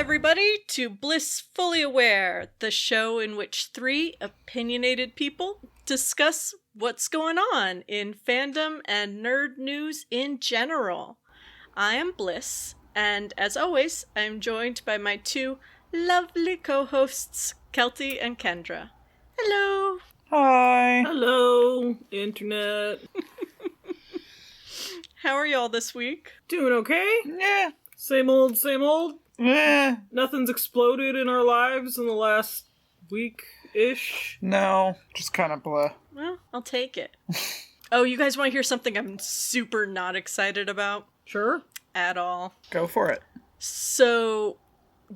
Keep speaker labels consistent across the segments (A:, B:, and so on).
A: everybody, to Blissfully Aware, the show in which three opinionated people discuss what's going on in fandom and nerd news in general. I am Bliss, and as always, I'm joined by my two lovely co-hosts, Kelty and Kendra. Hello!
B: Hi!
C: Hello, Internet.
A: How are y'all this week?
C: Doing okay?
B: Yeah.
C: Same old, same old.
B: Yeah.
C: Nothing's exploded in our lives in the last week-ish.
B: No, just kind of blah.
A: Well, I'll take it. Oh, you guys want to hear something I'm super not excited about?
C: Sure.
A: At all.
B: Go for it.
A: So,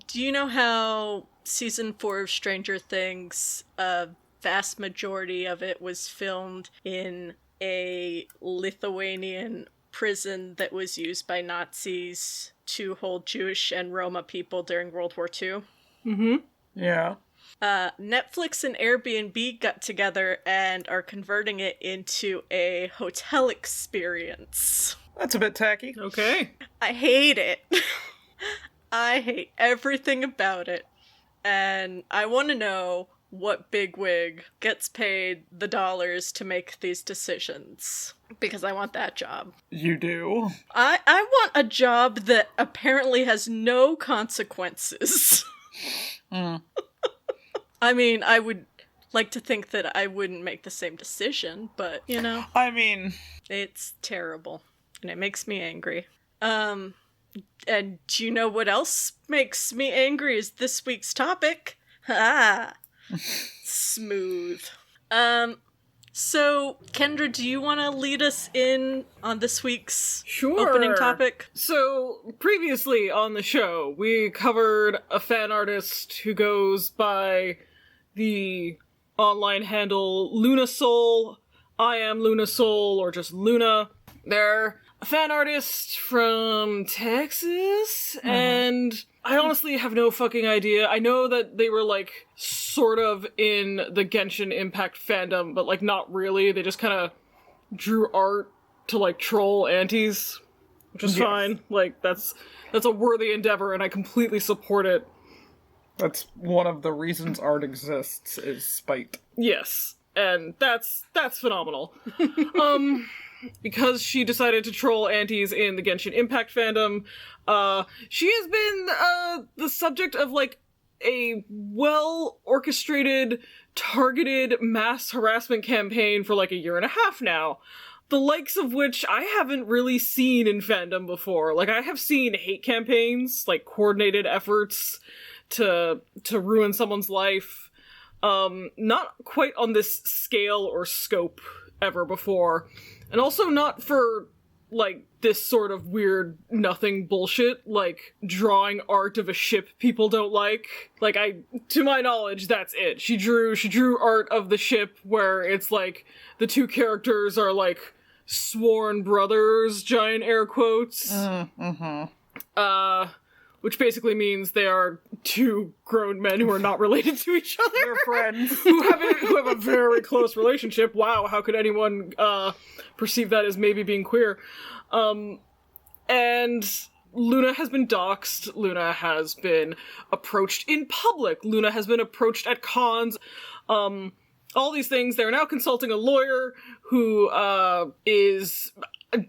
A: do you know how season 4 of Stranger Things, a vast majority of it was filmed in a Lithuanian prison that was used by Nazis to hold Jewish and Roma people during World War II?
C: Mm-hmm.
B: Yeah.
A: Netflix and Airbnb got together and are converting it into a hotel experience.
B: That's a bit tacky.
C: Okay.
A: I hate it. I hate everything about it. And I want to know what bigwig gets paid the dollars to make these decisions. Because I want that job.
B: You do?
A: I want a job that apparently has no consequences. I mean, I would like to think that I wouldn't make the same decision, but, you know.
B: I mean...
A: It's terrible. And it makes me angry. And do you know what else makes me angry is this week's topic? Smooth. So, Kendra, do you want to lead us in on this week's opening topic?
C: So, previously on the show, we covered a fan artist who goes by the online handle Lunasoul, I am Lunasoul, or just Luna. They're a fan artist from Texas, and I honestly have no fucking idea. I know that they were, like, sort of in the Genshin Impact fandom, but, like, not really. They just kind of drew art to, like, troll aunties, which is fine. Like, that's a worthy endeavor, and I completely support it.
B: That's one of the reasons art exists, is spite.
C: Yes, and that's phenomenal. Because she decided to troll aunties in the Genshin Impact fandom, she has been the subject of, like, a well-orchestrated, targeted mass harassment campaign for, like, a year and a half now. The likes of which I haven't really seen in fandom before. Like, I have seen hate campaigns, like, coordinated efforts to ruin someone's life. Not quite on this scale or scope ever before. And also not for, like, this sort of weird nothing bullshit, like drawing art of a ship people don't like. Like, to my knowledge, that's it. She drew art of the ship where it's like the two characters are like sworn brothers, giant air quotes. Which basically means they are two grown men who are not related to each other.
B: They're friends.
C: who have a very close relationship. Wow, how could anyone perceive that as maybe being queer? And Luna has been doxxed. Luna has been approached in public. Luna has been approached at cons. All these things. They're now consulting a lawyer who is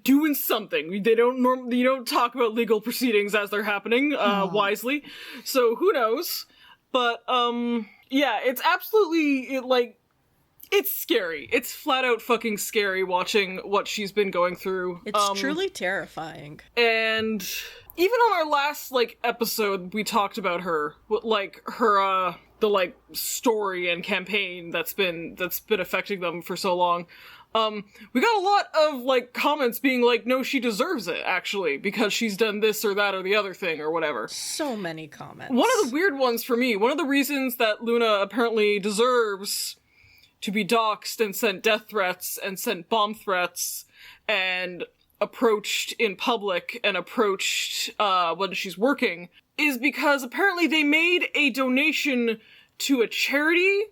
C: doing something. You don't talk about legal proceedings as they're happening, wisely. So who knows? But, yeah, it's absolutely, it's scary. It's flat out fucking scary watching what she's been going through.
A: It's truly terrifying.
C: And even on our last, like, episode, we talked about her, like, her, the, like, story and campaign that's been affecting them for so long. We got a lot of, like, comments being like, no, she deserves it, actually, because she's done this or that or the other thing or whatever.
A: So many comments.
C: One of the weird ones for me, one of the reasons that Luna apparently deserves to be doxxed and sent death threats and sent bomb threats and approached in public and approached, when she's working, is because apparently they made a donation to a charity.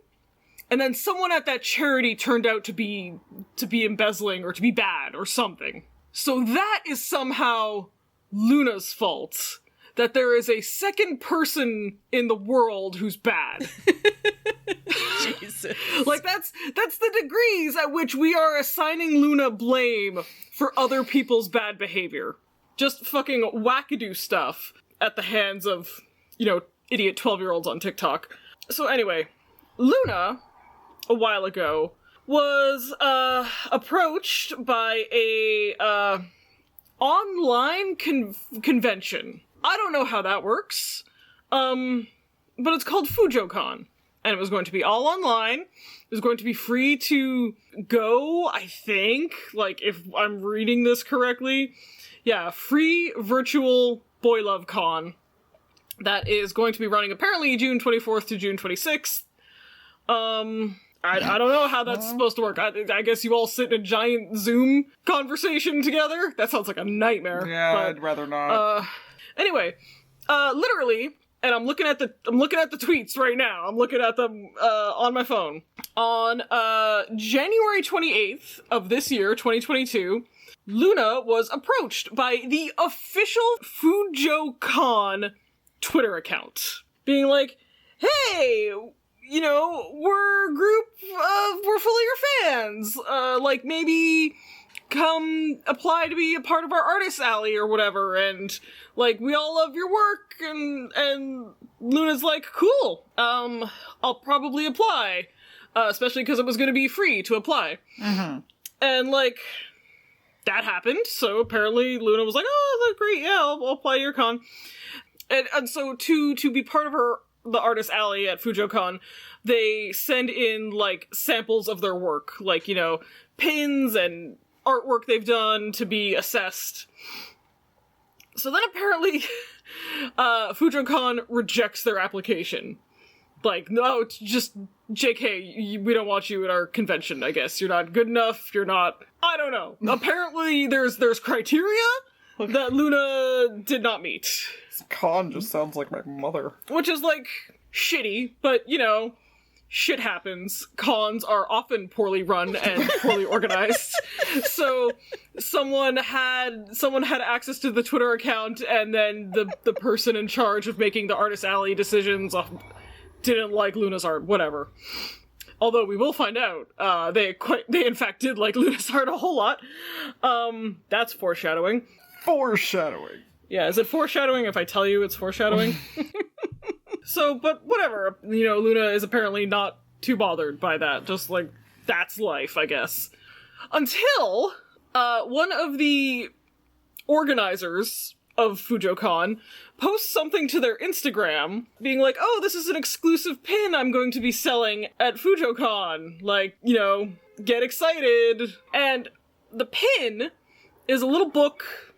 C: And then someone at that charity turned out to be embezzling or to be bad or something. So that is somehow Luna's fault. that there is a second person in the world who's bad.
A: Jesus.
C: Like, that's the degrees at which we are assigning Luna blame for other people's bad behavior. Just fucking wackadoo stuff at the hands of, idiot 12-year-olds on TikTok. So anyway, Luna, a while ago, was approached by a online convention. I don't know how that works, but it's called Fujocon, and it was going to be all online. It was going to be free to go, I think, like, if I'm reading this correctly. Yeah, free virtual boy love con that is going to be running apparently June 24th to June 26th. I don't know how that's supposed to work. I guess you all sit in a giant Zoom conversation together? That sounds like a nightmare.
B: Yeah,
C: but,
B: I'd rather not.
C: Anyway, literally, and I'm looking at the tweets right now. I'm looking at them on my phone. On January 28th of this year, 2022, Luna was approached by the official Fujocon Twitter account, being like, "Hey, we're a group of, we're full of your fans. Like, maybe come apply to be a part of our artist alley or whatever. And, like, we all love your work." And Luna's like, "Cool. I'll probably apply. Especially because it was going to be free to apply."
B: Mm-hmm.
C: And, like, that happened. So apparently Luna was like, "Oh, that's great. Yeah, I'll apply to your con." And so to be part of the artist alley at Fujocon, they send in, like, samples of their work, like, pins and artwork they've done to be assessed. So then apparently Fujocon rejects their application. Like, "No, it's just JK, we don't want you at our convention, I guess. You're not good enough, you're not..." I don't know. Apparently there's criteria that Luna did not meet.
B: This con just sounds like my mother.
C: Which is, like, shitty, but, shit happens. Cons are often poorly run and poorly organized. So someone had access to the Twitter account, and then the person in charge of making the Artist Alley decisions didn't like Luna's art, whatever. Although we will find out, they in fact did like Luna's art a whole lot. That's foreshadowing.
B: Foreshadowing.
C: Yeah, is it foreshadowing if I tell you it's foreshadowing? So, but whatever. Luna is apparently not too bothered by that. Just, like, that's life, I guess. Until one of the organizers of Fujocon posts something to their Instagram, being like, "Oh, this is an exclusive pin I'm going to be selling at Fujocon. Like, get excited." And the pin is a little book,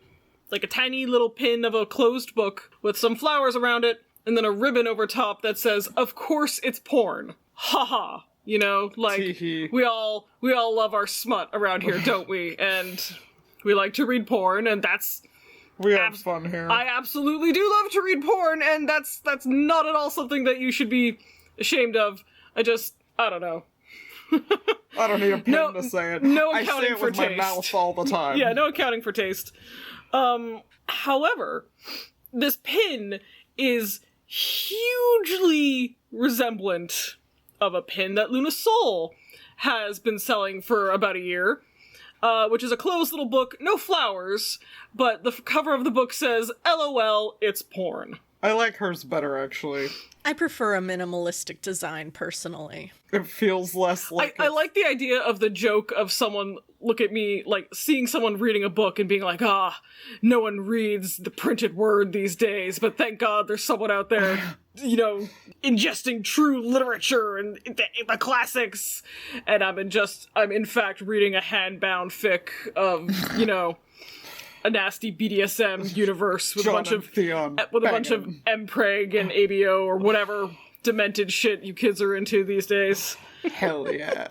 C: like a tiny little pin of a closed book with some flowers around it, and then a ribbon over top that says, "Of course it's porn. Haha." Like, we all love our smut around here, don't we? And we like to read porn, and that's...
B: We have fun here.
C: I absolutely do love to read porn, and that's not at all something that you should be ashamed of. I don't know.
B: I don't need a pen to say it.
C: No
B: I
C: accounting
B: say it
C: for
B: with
C: taste.
B: my mouth all the time.
C: Yeah, no accounting for taste. However, this pin is hugely resemblant of a pin that Luna Soul has been selling for about a year, which is a closed little book, no flowers, but the cover of the book says, "LOL, it's porn."
B: I like hers better, actually.
A: I prefer a minimalistic design, personally.
B: It feels less like...
C: I like the idea of the joke of someone look at me, like, seeing someone reading a book and being like, no one reads the printed word these days, but thank God there's someone out there, ingesting true literature and the classics. And I'm in fact reading a hand-bound fic of, a nasty BDSM universe with a bunch of MPreg and ABO or whatever demented shit you kids are into these days.
B: Hell yeah.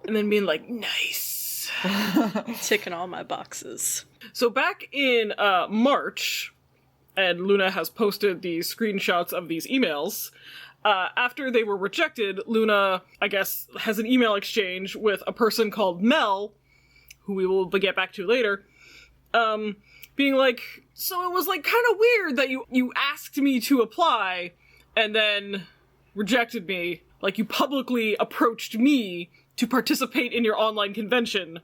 C: And then being like, nice.
A: Ticking all my boxes.
C: So back in March, and Luna has posted the screenshots of these emails, after they were rejected, Luna, I guess, has an email exchange with a person called Mel, who we will get back to later, being like, So it was, like, kind of weird that you asked me to apply and then rejected me. Like, you publicly approached me to participate in your online convention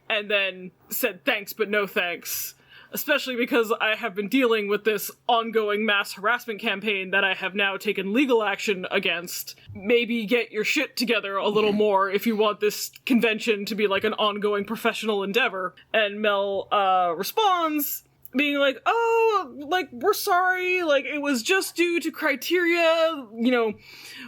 C: and then said thanks but no thanks. Especially because I have been dealing with this ongoing mass harassment campaign that I have now taken legal action against. Maybe get your shit together a little more if you want this convention to be like an ongoing professional endeavor. And Mel responds, being like, oh, like, we're sorry, like, it was just due to criteria, you know,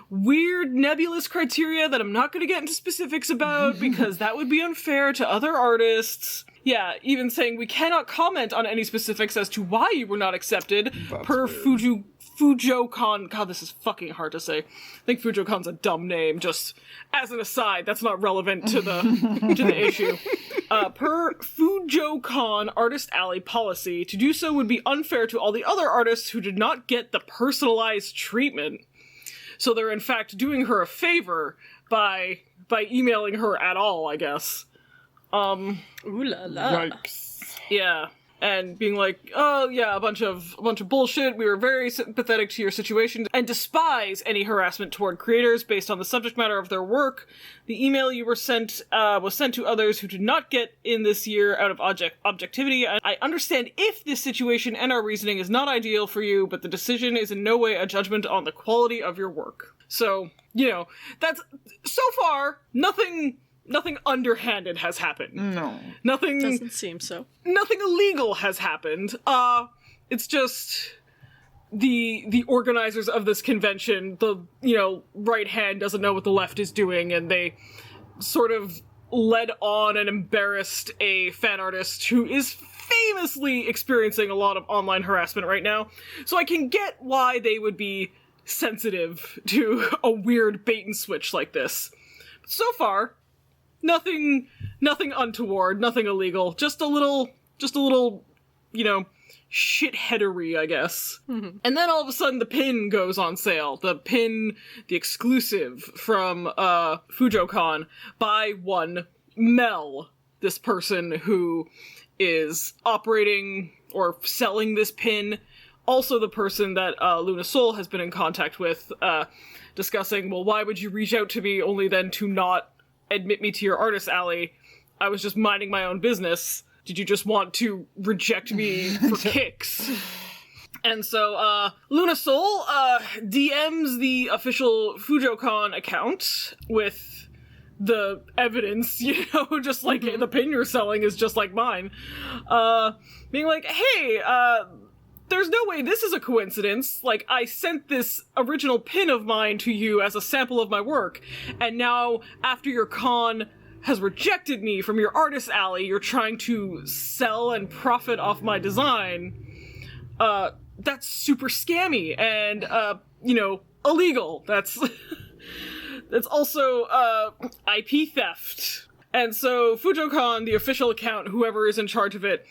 C: weird nebulous criteria that I'm not gonna get into specifics about because that would be unfair to other artists. Yeah, even saying we cannot comment on any specifics as to why you were not accepted per Fujocon. God, this is fucking hard to say. I think Fujocon's a dumb name, just as an aside, that's not relevant to the to the issue. Per Fujocon Artist Alley policy, to do so would be unfair to all the other artists who did not get the personalized treatment. So they're in fact doing her a favor by emailing her at all, I guess.
A: Ooh la la.
B: Yikes.
C: Yeah. And being like, oh yeah, a bunch of bullshit. We were very sympathetic to your situation and despise any harassment toward creators based on the subject matter of their work. The email you were sent was sent to others who did not get in this year out of objectivity. I understand if this situation and our reasoning is not ideal for you, but the decision is in no way a judgment on the quality of your work. So, you know, that's so far nothing underhanded has happened.
B: No.
C: Nothing
A: Doesn't seem so.
C: Nothing illegal has happened. It's just the organizers of this convention, the, you know, right hand doesn't know what the left is doing, and they sort of led on and embarrassed a fan artist who is famously experiencing a lot of online harassment right now. So I can get why they would be sensitive to a weird bait and switch like this. But so far, nothing untoward, nothing illegal, just a little, you know, shitheadery, I guess. Mm-hmm. And then all of a sudden the pin goes on sale. The exclusive from Fujocon by one Mel, this person who is operating or selling this pin. Also the person that Luna Soul has been in contact with, discussing, well, why would you reach out to me only then to not admit me to your artist alley? I was just minding my own business. Did you just want to reject me for kicks? And so, Luna Soul, DMs the official Fujocon account with the evidence, you know, just like the pin you're selling is just like mine. Being like, hey, there's no way this is a coincidence. Like, I sent this original pin of mine to you as a sample of my work, and now, after your con has rejected me from your artist alley, you're trying to sell and profit off my design. That's super scammy and, you know, illegal. That's also, IP theft. And so, Fujocon, the official account, whoever is in charge of it,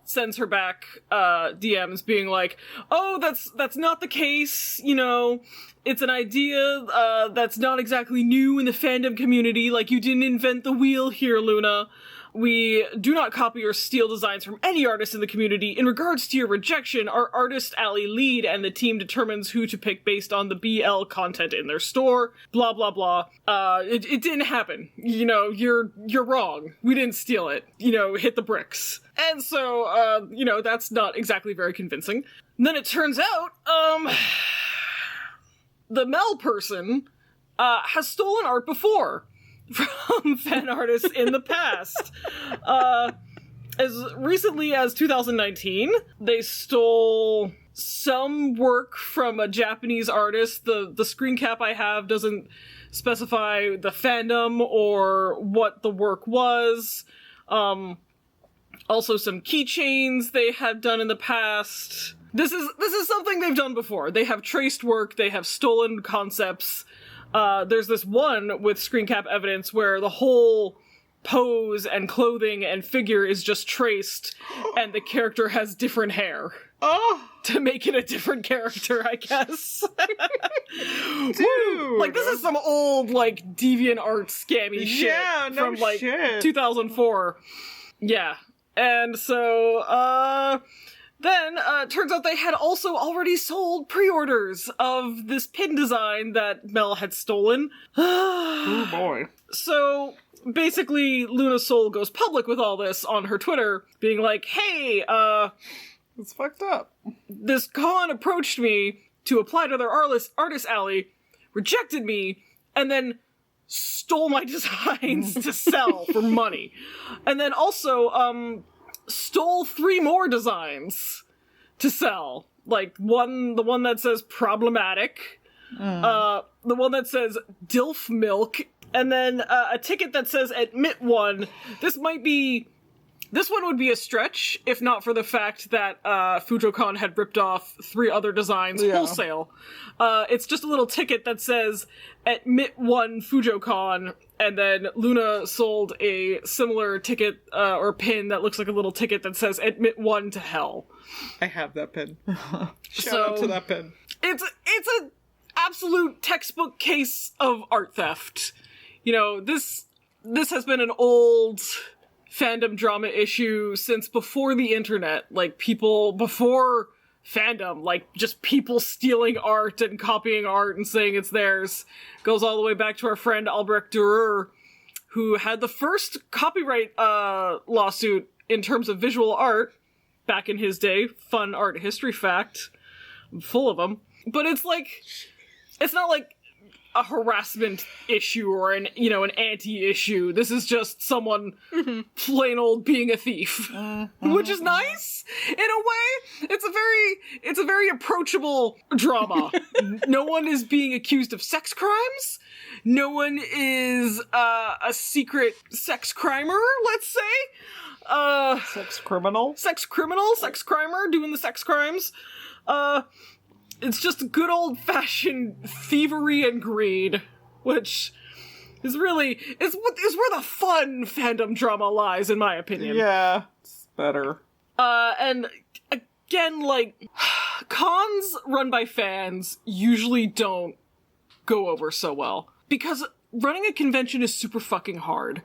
C: sends her back, DMs being like, oh, that's not the case, you know, it's an idea, that's not exactly new in the fandom community, like, you didn't invent the wheel here, Luna. We do not copy or steal designs from any artist in the community. In regards to your rejection, our artist alley lead and the team determines who to pick based on the BL content in their store. Blah, blah, blah. It didn't happen. You know, you're wrong. We didn't steal it. You know, hit the bricks. And so, you know, that's not exactly very convincing. And then it turns out, the Mel person, has stolen art before from fan artists in the past. As recently as 2019, they stole some work from a Japanese artist. The screen cap I have doesn't specify the fandom or what the work was. Also some keychains they had done in the past. This is something they've done before. They have traced work, they have stolen concepts. There's this one with screen cap evidence where the whole pose and clothing and figure is just traced, and the character has different hair.
B: Oh!
C: To make it a different character, I guess.
B: Dude!
C: Like, this is some old, like, DeviantArt scammy shit from, like, 2004. Yeah. And so, Then, turns out they had also already sold pre-orders of this pin design that Mel had stolen.
B: Oh boy.
C: So, basically, Luna Soul goes public with all this on her Twitter, being like, hey,
B: It's fucked up.
C: this con approached me to apply to their artist alley, rejected me, and then stole my designs to sell for money. And then also, stole 3 more designs to sell. Like, the one that says problematic, the one that says DILF milk, and then a ticket that says admit one. This one would be a stretch, if not for the fact that Fujocon had ripped off 3 other designs wholesale. It's just a little ticket that says admit one Fujocon, and then Luna sold a similar ticket or pin that looks like a little ticket that says admit one to hell.
B: I have that pin. Shout out to that pin.
C: It's an absolute textbook case of art theft. You know, this has been an old fandom drama issue since before the internet. Like, people before fandom, like, just people stealing art and copying art and saying it's theirs. Goes all the way back to our friend Albrecht Dürer, who had the first copyright lawsuit in terms of visual art back in his day. Fun art history fact. I'm full of them. But it's not like a harassment issue or an anti-issue. This is just someone plain old being a thief, which is nice in a way. It's a very approachable drama. No one is being accused of sex crimes. No one is a secret sex crimer, let's say.
B: Sex criminal,
C: sex crimer doing the sex crimes. It's just good old-fashioned thievery and greed, which is really is where the fun fandom drama lies, in my opinion.
B: Yeah, it's better.
C: And again, like, cons run by fans usually don't go over so well, because running a convention is super fucking hard.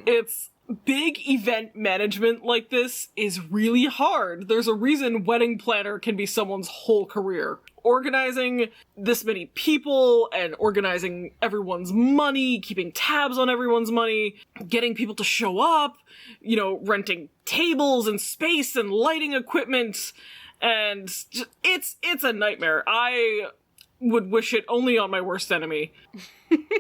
C: It's big event management like this is really hard. There's a reason wedding planner can be someone's whole career. Organizing this many people and organizing everyone's money, keeping tabs on everyone's money, getting people to show up, renting tables and space and lighting equipment, and it's a nightmare. I would wish it only on my worst enemy.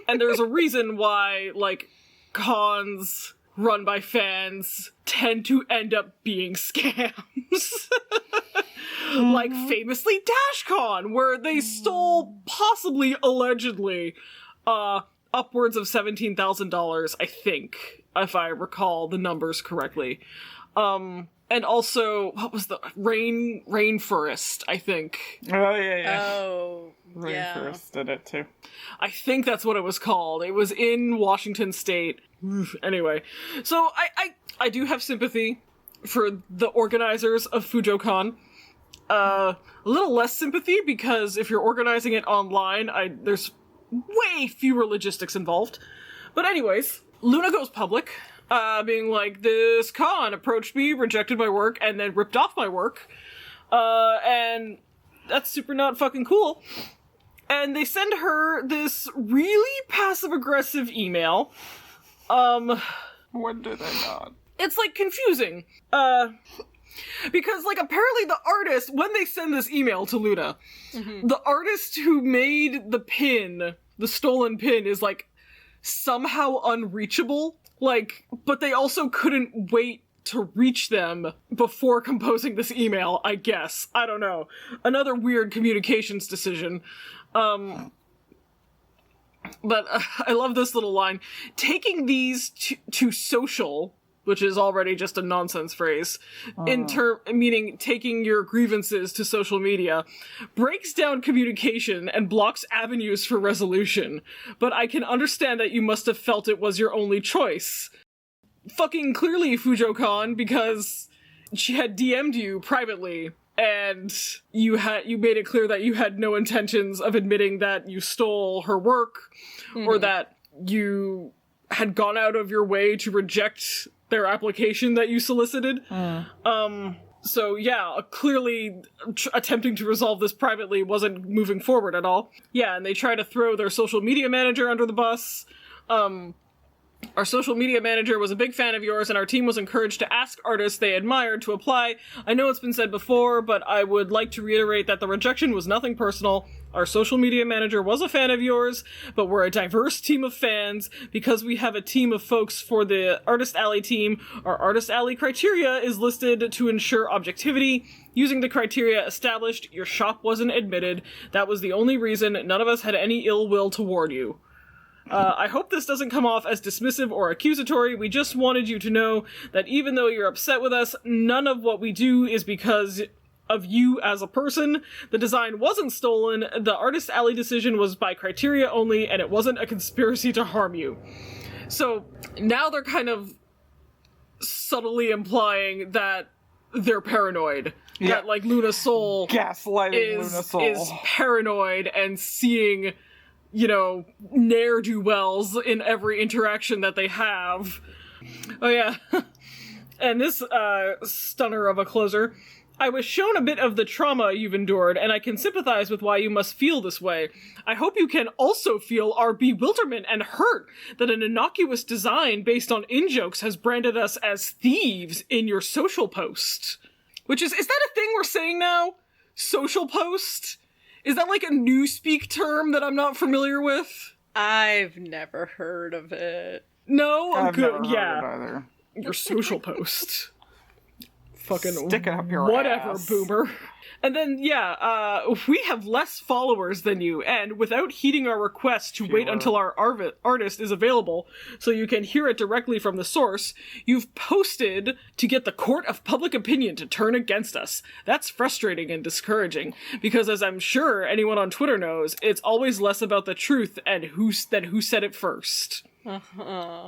C: And there's a reason why, like, cons run by fans tend to end up being scams. Like, famously DashCon, where they stole, possibly, allegedly, upwards of $17,000, I think, if I recall the numbers correctly. And also, what was the Rainforest, I think.
B: Oh, yeah.
A: Oh, yeah.
B: Rainforest did it too.
C: I think that's what it was called. It was in Washington State. Anyway, so I do have sympathy for the organizers of Fujocon. A little less sympathy because if you're organizing it online, there's way fewer logistics involved. But anyways, Luna goes public, being like, this con approached me, rejected my work, and then ripped off my work. And that's super not fucking cool. And they send her this really passive-aggressive email.
B: What do they not?
C: It's, like, confusing. Because, like, apparently the artist, when they send this email to Luna, the artist who made the pin, the stolen pin, is, like, somehow unreachable. Like, but they also couldn't wait to reach them before composing this email, I guess. I don't know. Another weird communications decision. But I love this little line. Taking these to social, which is already just a nonsense phrase, meaning taking your grievances to social media, breaks down communication and blocks avenues for resolution. But I can understand that you must have felt it was your only choice. Fucking clearly, Fujocon, because she had DM'd you privately, and you made it clear that you had no intentions of admitting that you stole her work, or that you had gone out of your way to reject their application that you solicited. So yeah, clearly attempting to resolve this privately wasn't moving forward at all. Yeah, and they try to throw their social media manager under the bus. Our social media manager was a big fan of yours, and our team was encouraged to ask artists they admired to apply. I know it's been said before, but I would like to reiterate that the rejection was nothing personal. Our social media manager was a fan of yours, but we're a diverse team of fans. Because we have a team of folks for the Artist Alley team, our Artist Alley criteria is listed to ensure objectivity. Using the criteria established, your shop wasn't admitted. That was the only reason. None of us had any ill will toward you. I hope this doesn't come off as dismissive or accusatory. We just wanted you to know that even though you're upset with us, none of what we do is because of you as a person. The design wasn't stolen. The Artist Alley decision was by criteria only, and it wasn't a conspiracy to harm you. So now they're kind of subtly implying that they're paranoid.
B: Yeah.
C: That, like, Luna Soul
B: Gaslighting Luna Soul.
C: is paranoid and seeing, you know, ne'er-do-wells in every interaction that they have. Oh yeah. And this stunner of a closer. I was shown a bit of the trauma you've endured, and I can sympathize with why you must feel this way. I hope you can also feel our bewilderment and hurt that an innocuous design based on in-jokes has branded us as thieves in your social post. Which is that a thing we're saying now? Social post? Is that like a newspeak term that I'm not familiar with?
A: I've never heard of it.
C: No?
B: I've
C: Good.
B: never
C: Yeah.
B: heard it either.
C: Your social post. Fucking
B: Stick it up your
C: whatever,
B: ass.
C: boomer. And then, yeah, we have less followers than you, and without heeding our request to wait until our artist is available so you can hear it directly from the source, you've posted to get the court of public opinion to turn against us. That's frustrating and discouraging, because as I'm sure anyone on Twitter knows, it's always less about the truth and who said it first.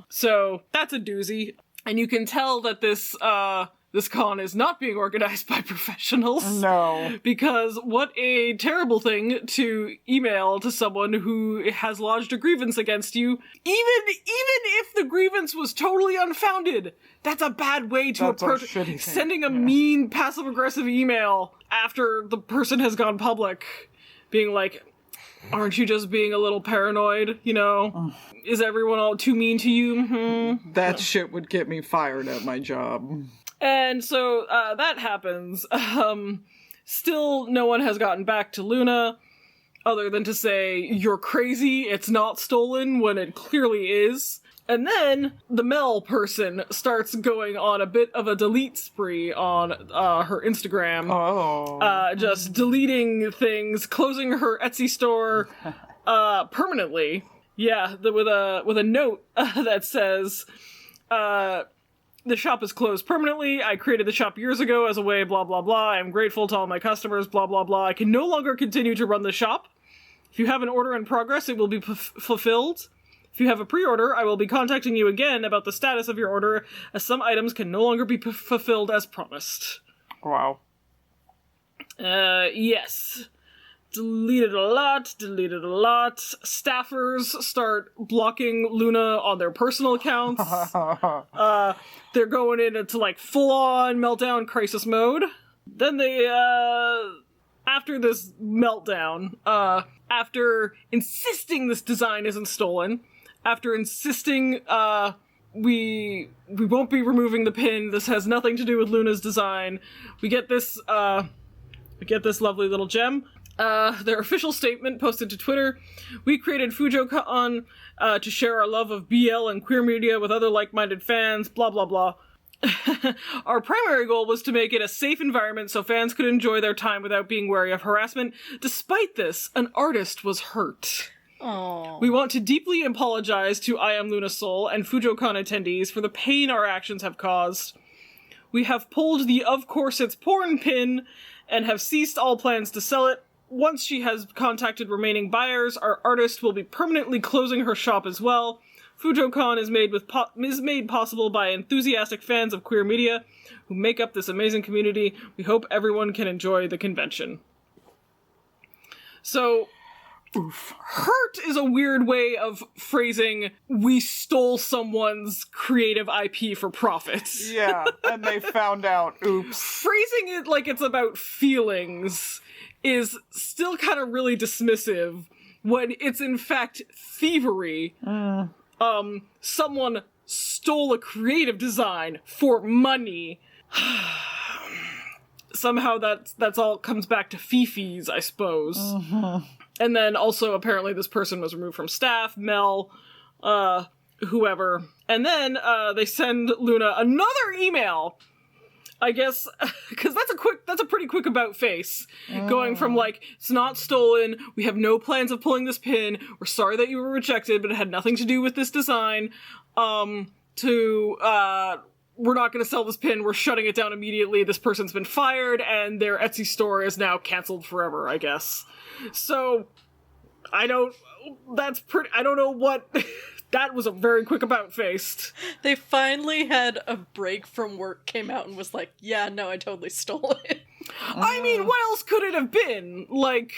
C: So, that's a doozy. And you can tell that this con is not being organized by professionals.
B: No.
C: Because what a terrible thing to email to someone who has lodged a grievance against you. Even if the grievance was totally unfounded, that's a bad way to approach it. Sending a mean, passive-aggressive email after the person has gone public, being like, aren't you just being a little paranoid, you know? Is everyone all too mean to you?
B: That shit would get me fired at my job.
C: And so that happens. Still, no one has gotten back to Luna, other than to say, you're crazy, it's not stolen, when it clearly is. And then the Mel person starts going on a bit of a delete spree on her Instagram.
B: Oh.
C: Just deleting things, closing her Etsy store permanently. Yeah, with a note that says, the shop is closed permanently. I created the shop years ago as a way, blah, blah, blah. I'm grateful to all my customers, blah, blah, blah. I can no longer continue to run the shop. If you have an order in progress, it will be fulfilled. If you have a pre-order, I will be contacting you again about the status of your order, as some items can no longer be fulfilled as promised.
B: Wow.
C: Yes. Deleted a lot. Staffers start blocking Luna on their personal accounts. They're going into, like, full-on meltdown crisis mode. Then they, after this meltdown, after insisting this design isn't stolen, after insisting, we won't be removing the pin, this has nothing to do with Luna's design, we get this lovely little gem. Their official statement posted to Twitter. We created Fujocon to share our love of BL and queer media with other like-minded fans, blah blah blah. Our primary goal was to make it a safe environment so fans could enjoy their time without being wary of harassment. Despite this, an artist was hurt.
A: Aww.
C: We want to deeply apologize to I Am Luna Soul and Fujocon attendees for the pain our actions have caused. We have pulled the Of Course It's Porn pin and have ceased all plans to sell it. Once she has contacted remaining buyers, our artist will be permanently closing her shop as well. Fujocon is made possible by enthusiastic fans of queer media who make up this amazing community. We hope everyone can enjoy the convention. So,
B: Oof.
C: Hurt is a weird way of phrasing we stole someone's creative IP for profits.
B: Yeah, and they found out. Oops.
C: Phrasing it like it's about feelings is still kind of really dismissive when it's in fact thievery. Someone stole a creative design for money. Somehow that's all comes back to fifis, I suppose. And then also apparently this person was removed from staff, Mel, whoever. And then they send Luna another email. I guess, because that's a pretty quick about face. Going from like, it's not stolen, we have no plans of pulling this pin, we're sorry that you were rejected, but it had nothing to do with this design, to, we're not going to sell this pin, we're shutting it down immediately, this person's been fired, and their Etsy store is now canceled forever, I guess. So, I don't know what... That was a very quick about-face.
A: They finally had a break from work, came out and was like, yeah, no, I totally stole it.
C: I mean, what else could it have been? Like,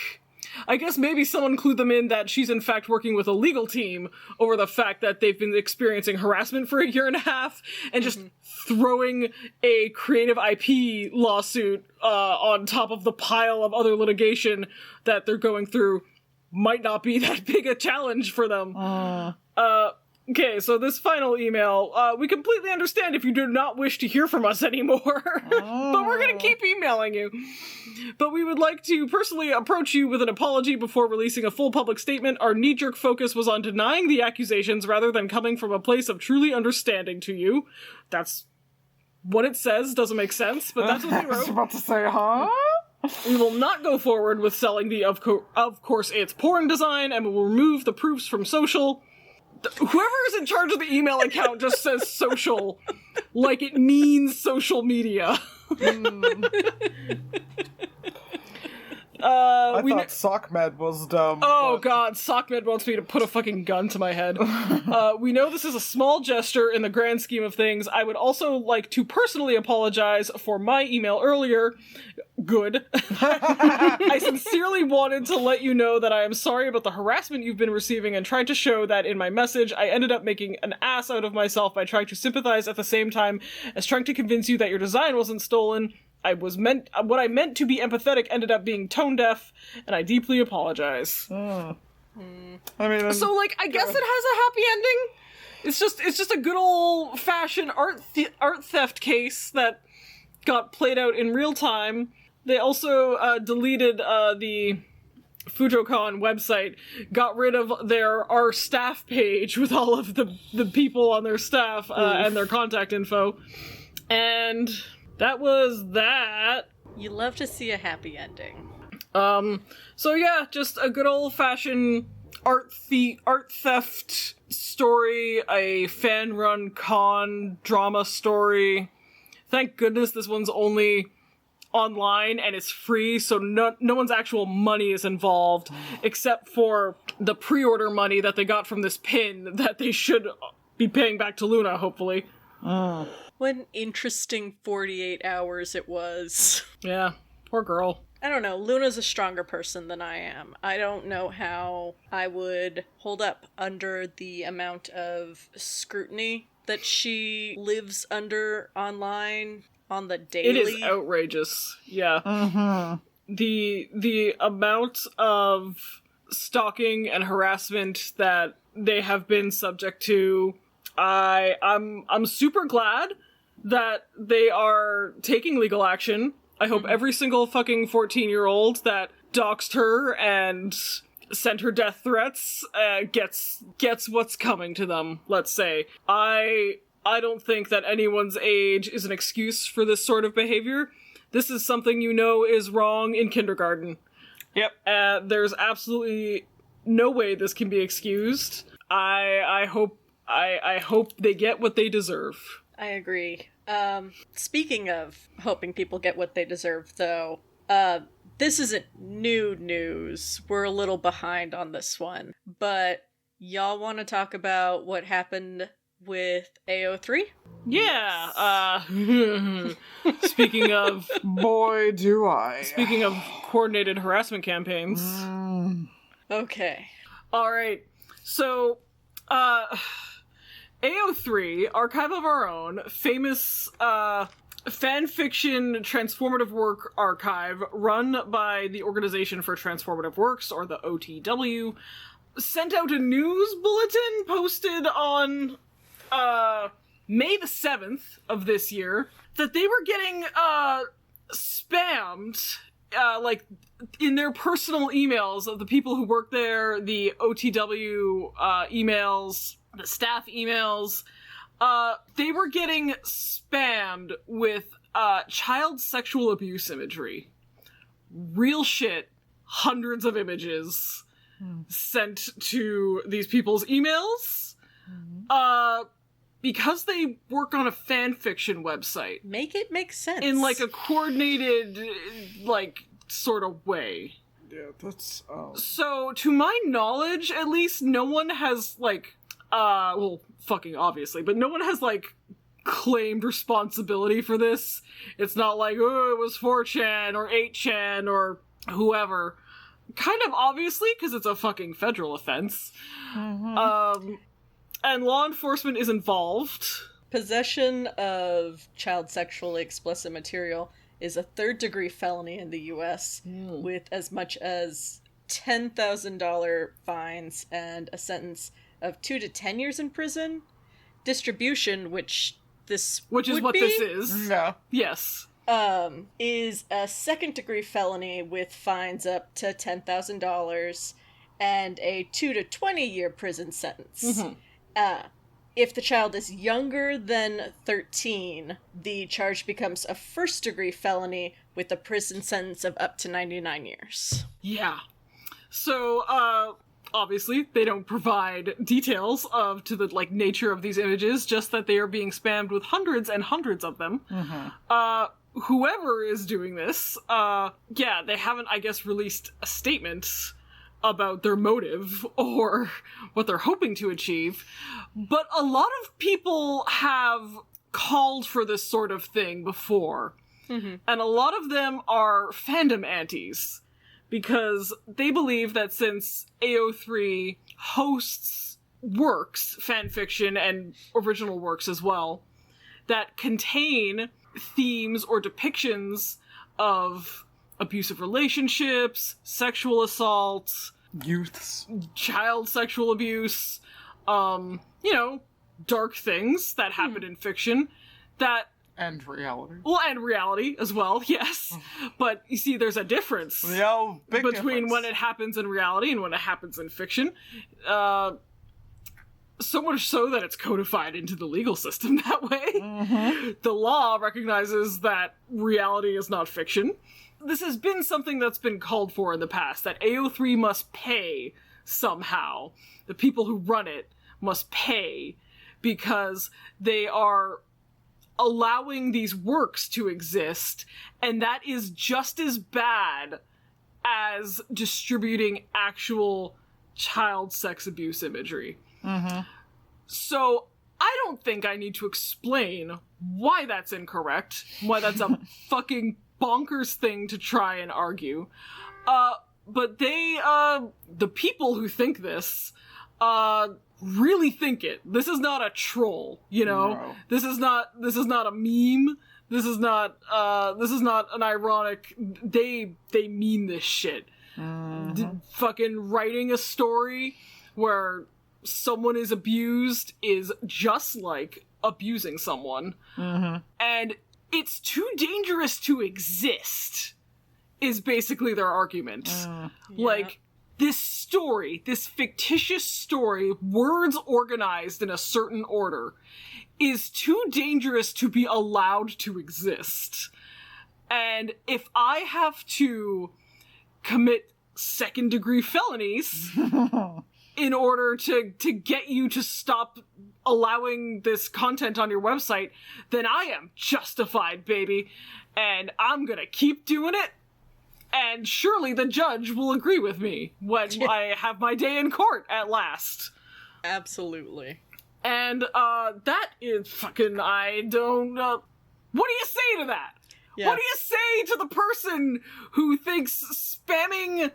C: I guess maybe someone clued them in that she's in fact working with a legal team over the fact that they've been experiencing harassment for a year and a half, and just throwing a creative IP lawsuit on top of the pile of other litigation that they're going through might not be that big a challenge for them. Okay, so this final email, we completely understand if you do not wish to hear from us anymore, but we're gonna keep emailing you. But we would like to personally approach you with an apology before releasing a full public statement. Our knee-jerk focus was on denying the accusations rather than coming from a place of truly understanding to you. That's what it says, doesn't make sense, but that's what they
B: I was
C: wrote.
B: about to say, huh?
C: We will not go forward with selling the of course it's porn design, and we will remove the proofs from social. Whoever is in charge of the email account just says social, like it means social media.
B: I thought SockMed was dumb.
C: Oh god, SockMed wants me to put a fucking gun to my head. We know this is a small gesture in the grand scheme of things. I would also like to personally apologize for my email earlier. Good. I sincerely wanted to let you know that I am sorry about the harassment you've been receiving and tried to show that in my message I ended up making an ass out of myself by trying to sympathize at the same time as trying to convince you that your design wasn't stolen. What I meant to be empathetic ended up being tone deaf, and I deeply apologize.
B: I mean,
C: So, like, I guess it has a happy ending. It's just a good old fashioned art theft case that got played out in real time. They also deleted the Fujocon website, got rid of our staff page with all of the people on their staff and their contact info, and that was that.
A: You love to see a happy ending.
C: So yeah, just a good old-fashioned art theft story, a fan-run con drama story. Thank goodness this one's only online and it's free, so no one's actual money is involved, except for the pre-order money that they got from this pin that they should be paying back to Luna, hopefully.
A: What an interesting 48 hours it was.
C: Yeah, poor girl.
A: I don't know, Luna's a stronger person than I am. I don't know how I would hold up under the amount of scrutiny that she lives under online on the daily.
C: It is outrageous. Yeah. The amount of stalking and harassment that they have been subject to, I'm super glad that they are taking legal action. I hope every single fucking 14-year-old that doxed her and sent her death threats gets what's coming to them, let's say. I don't think that anyone's age is an excuse for this sort of behavior. This is something you know is wrong in kindergarten.
B: Yep.
C: There's absolutely no way this can be excused. I hope they get what they deserve.
A: I agree. Speaking of hoping people get what they deserve, though, this isn't new news. We're a little behind on this one. But y'all want to talk about what happened with AO3?
C: Yeah, speaking of...
B: Boy, do I.
C: Speaking of coordinated harassment campaigns.
A: Okay.
C: All right. So, AO3, Archive of Our Own, famous fan fiction transformative work archive run by the Organization for Transformative Works, or the OTW, sent out a news bulletin posted on May the 7th of this year that they were getting spammed like in their personal emails of the people who work there, the OTW emails, the staff emails. They were getting spammed with child sexual abuse imagery. Real shit. Hundreds of images sent to these people's emails. Because they work on a fan fiction website.
A: Make it make sense.
C: In, like, a coordinated, like, sort of way.
B: Yeah, that's,
C: So, to my knowledge, at least, no one has, like, well, fucking obviously, but no one has, like, claimed responsibility for this. It's not like, oh, it was 4chan or 8chan or whoever. Kind of obviously, because it's a fucking federal offense. And law enforcement is involved.
A: Possession of child sexually explicit material is a third-degree felony in the U.S. with as much as $10,000 fines and a sentence of 2 to 10 years in prison. Distribution, which is what
C: this is.
B: yeah.
C: Yes.
A: Is a second-degree felony with fines up to $10,000 and a 2 to 20-year prison sentence. If the child is younger than 13, the charge becomes a first-degree felony with a prison sentence of up to 99 years.
C: Yeah. So, obviously, they don't provide details to the, like, nature of these images, just that they are being spammed with hundreds and hundreds of them. Whoever is doing this, they haven't, I guess, released a statement about their motive or what they're hoping to achieve, but a lot of people have called for this sort of thing before, and a lot of them are fandom antis, because they believe that since AO3 hosts works, fanfiction and original works as well, that contain themes or depictions of abusive relationships, sexual assault,
B: Youths.
C: child sexual abuse, dark things that happen in fiction, that...
B: And reality.
C: Well, and reality as well, yes. But, you see, there's a difference
B: Big
C: between
B: difference.
C: when it happens in reality and when it happens in fiction. So much so that it's codified into the legal system that way. The law recognizes that reality is not fiction. This has been something that's been called for in the past, that AO3 must pay somehow. The people who run it must pay because they are allowing these works to exist, and that is just as bad as distributing actual child sex abuse imagery. So I don't think I need to explain why that's incorrect, why that's a fucking bonkers thing to try and argue. But they, the people who think this, really think it. This is not a troll, you know?
B: No.
C: This is not a meme. This is not an ironic, they mean this shit. Fucking writing a story where someone is abused is just like abusing someone. And it's too dangerous to exist, is basically their argument. Like, this story, this fictitious story, words organized in a certain order, is too dangerous to be allowed to exist. And if I have to commit second-degree felonies in order to get you to stop allowing this content on your website, then I am justified, baby. And I'm gonna keep doing it. And surely the judge will agree with me when I have my day in court at last.
A: Absolutely.
C: And, that is fucking, I don't, what do you say to that?
A: Yeah.
C: What do you say to the person who thinks spamming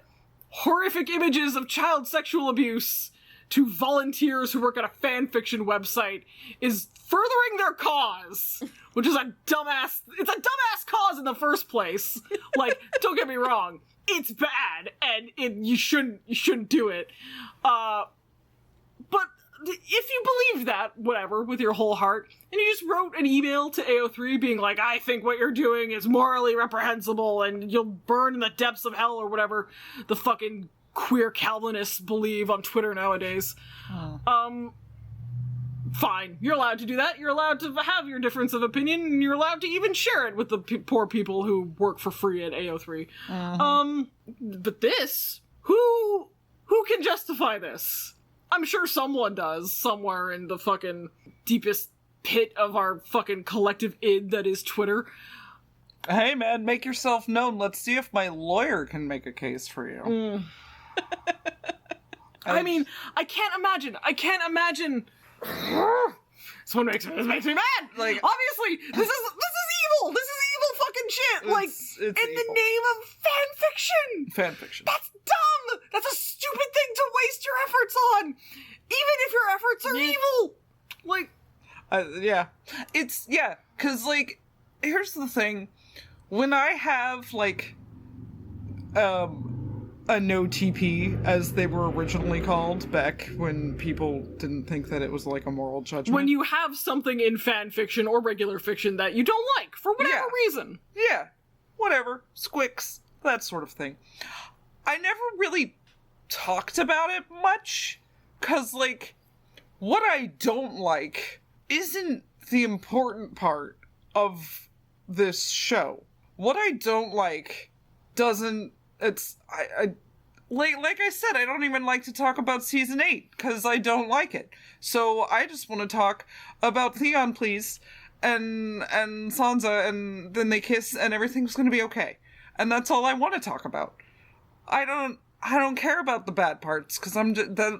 C: horrific images of child sexual abuse to volunteers who work at a fanfiction website is furthering their cause, which is it's a dumbass cause in the first place. Like, don't get me wrong, it's bad, and you shouldn't do it. But if you believe that, whatever, with your whole heart, and you just wrote an email to AO3 being like, I think what you're doing is morally reprehensible, and you'll burn in the depths of hell, or whatever the fucking queer Calvinists believe on Twitter nowadays. Fine. You're allowed to do that. You're allowed to have your difference of opinion, and you're allowed to even share it with the poor people who work for free at AO3. But this, who can justify this? I'm sure someone does, somewhere in the fucking deepest pit of our fucking collective id that is Twitter.
B: Hey man, make yourself known. Let's see if my lawyer can make a case for you.
C: I mean, I can't imagine. This makes me mad. Like, obviously, this is evil. This is evil fucking shit. Like,
B: it's
C: in
B: evil.
C: the name of fanfiction.
B: Fanfiction.
C: That's dumb. That's a stupid thing to waste your efforts on, even if your efforts are evil. Like,
B: because like, here's the thing: when I have like, a no TP, as they were originally called back when people didn't think that it was like a moral judgment.
C: When you have something in fan fiction or regular fiction that you don't like, for whatever reason.
B: Yeah. Whatever. Squicks. That sort of thing. I never really talked about it much, because, like, what I don't like isn't the important part of this show. What I don't like doesn't... Like I said, I don't even like to talk about season 8, because I don't like it. So I just want to talk about Theon, please, and Sansa, and then they kiss, and everything's gonna be okay. And that's all I want to talk about. I don't care about the bad parts, because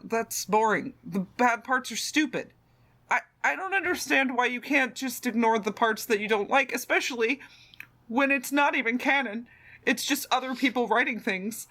B: that's boring. The bad parts are stupid. I don't understand why you can't just ignore the parts that you don't like, especially when it's not even canon. It's just other people writing things.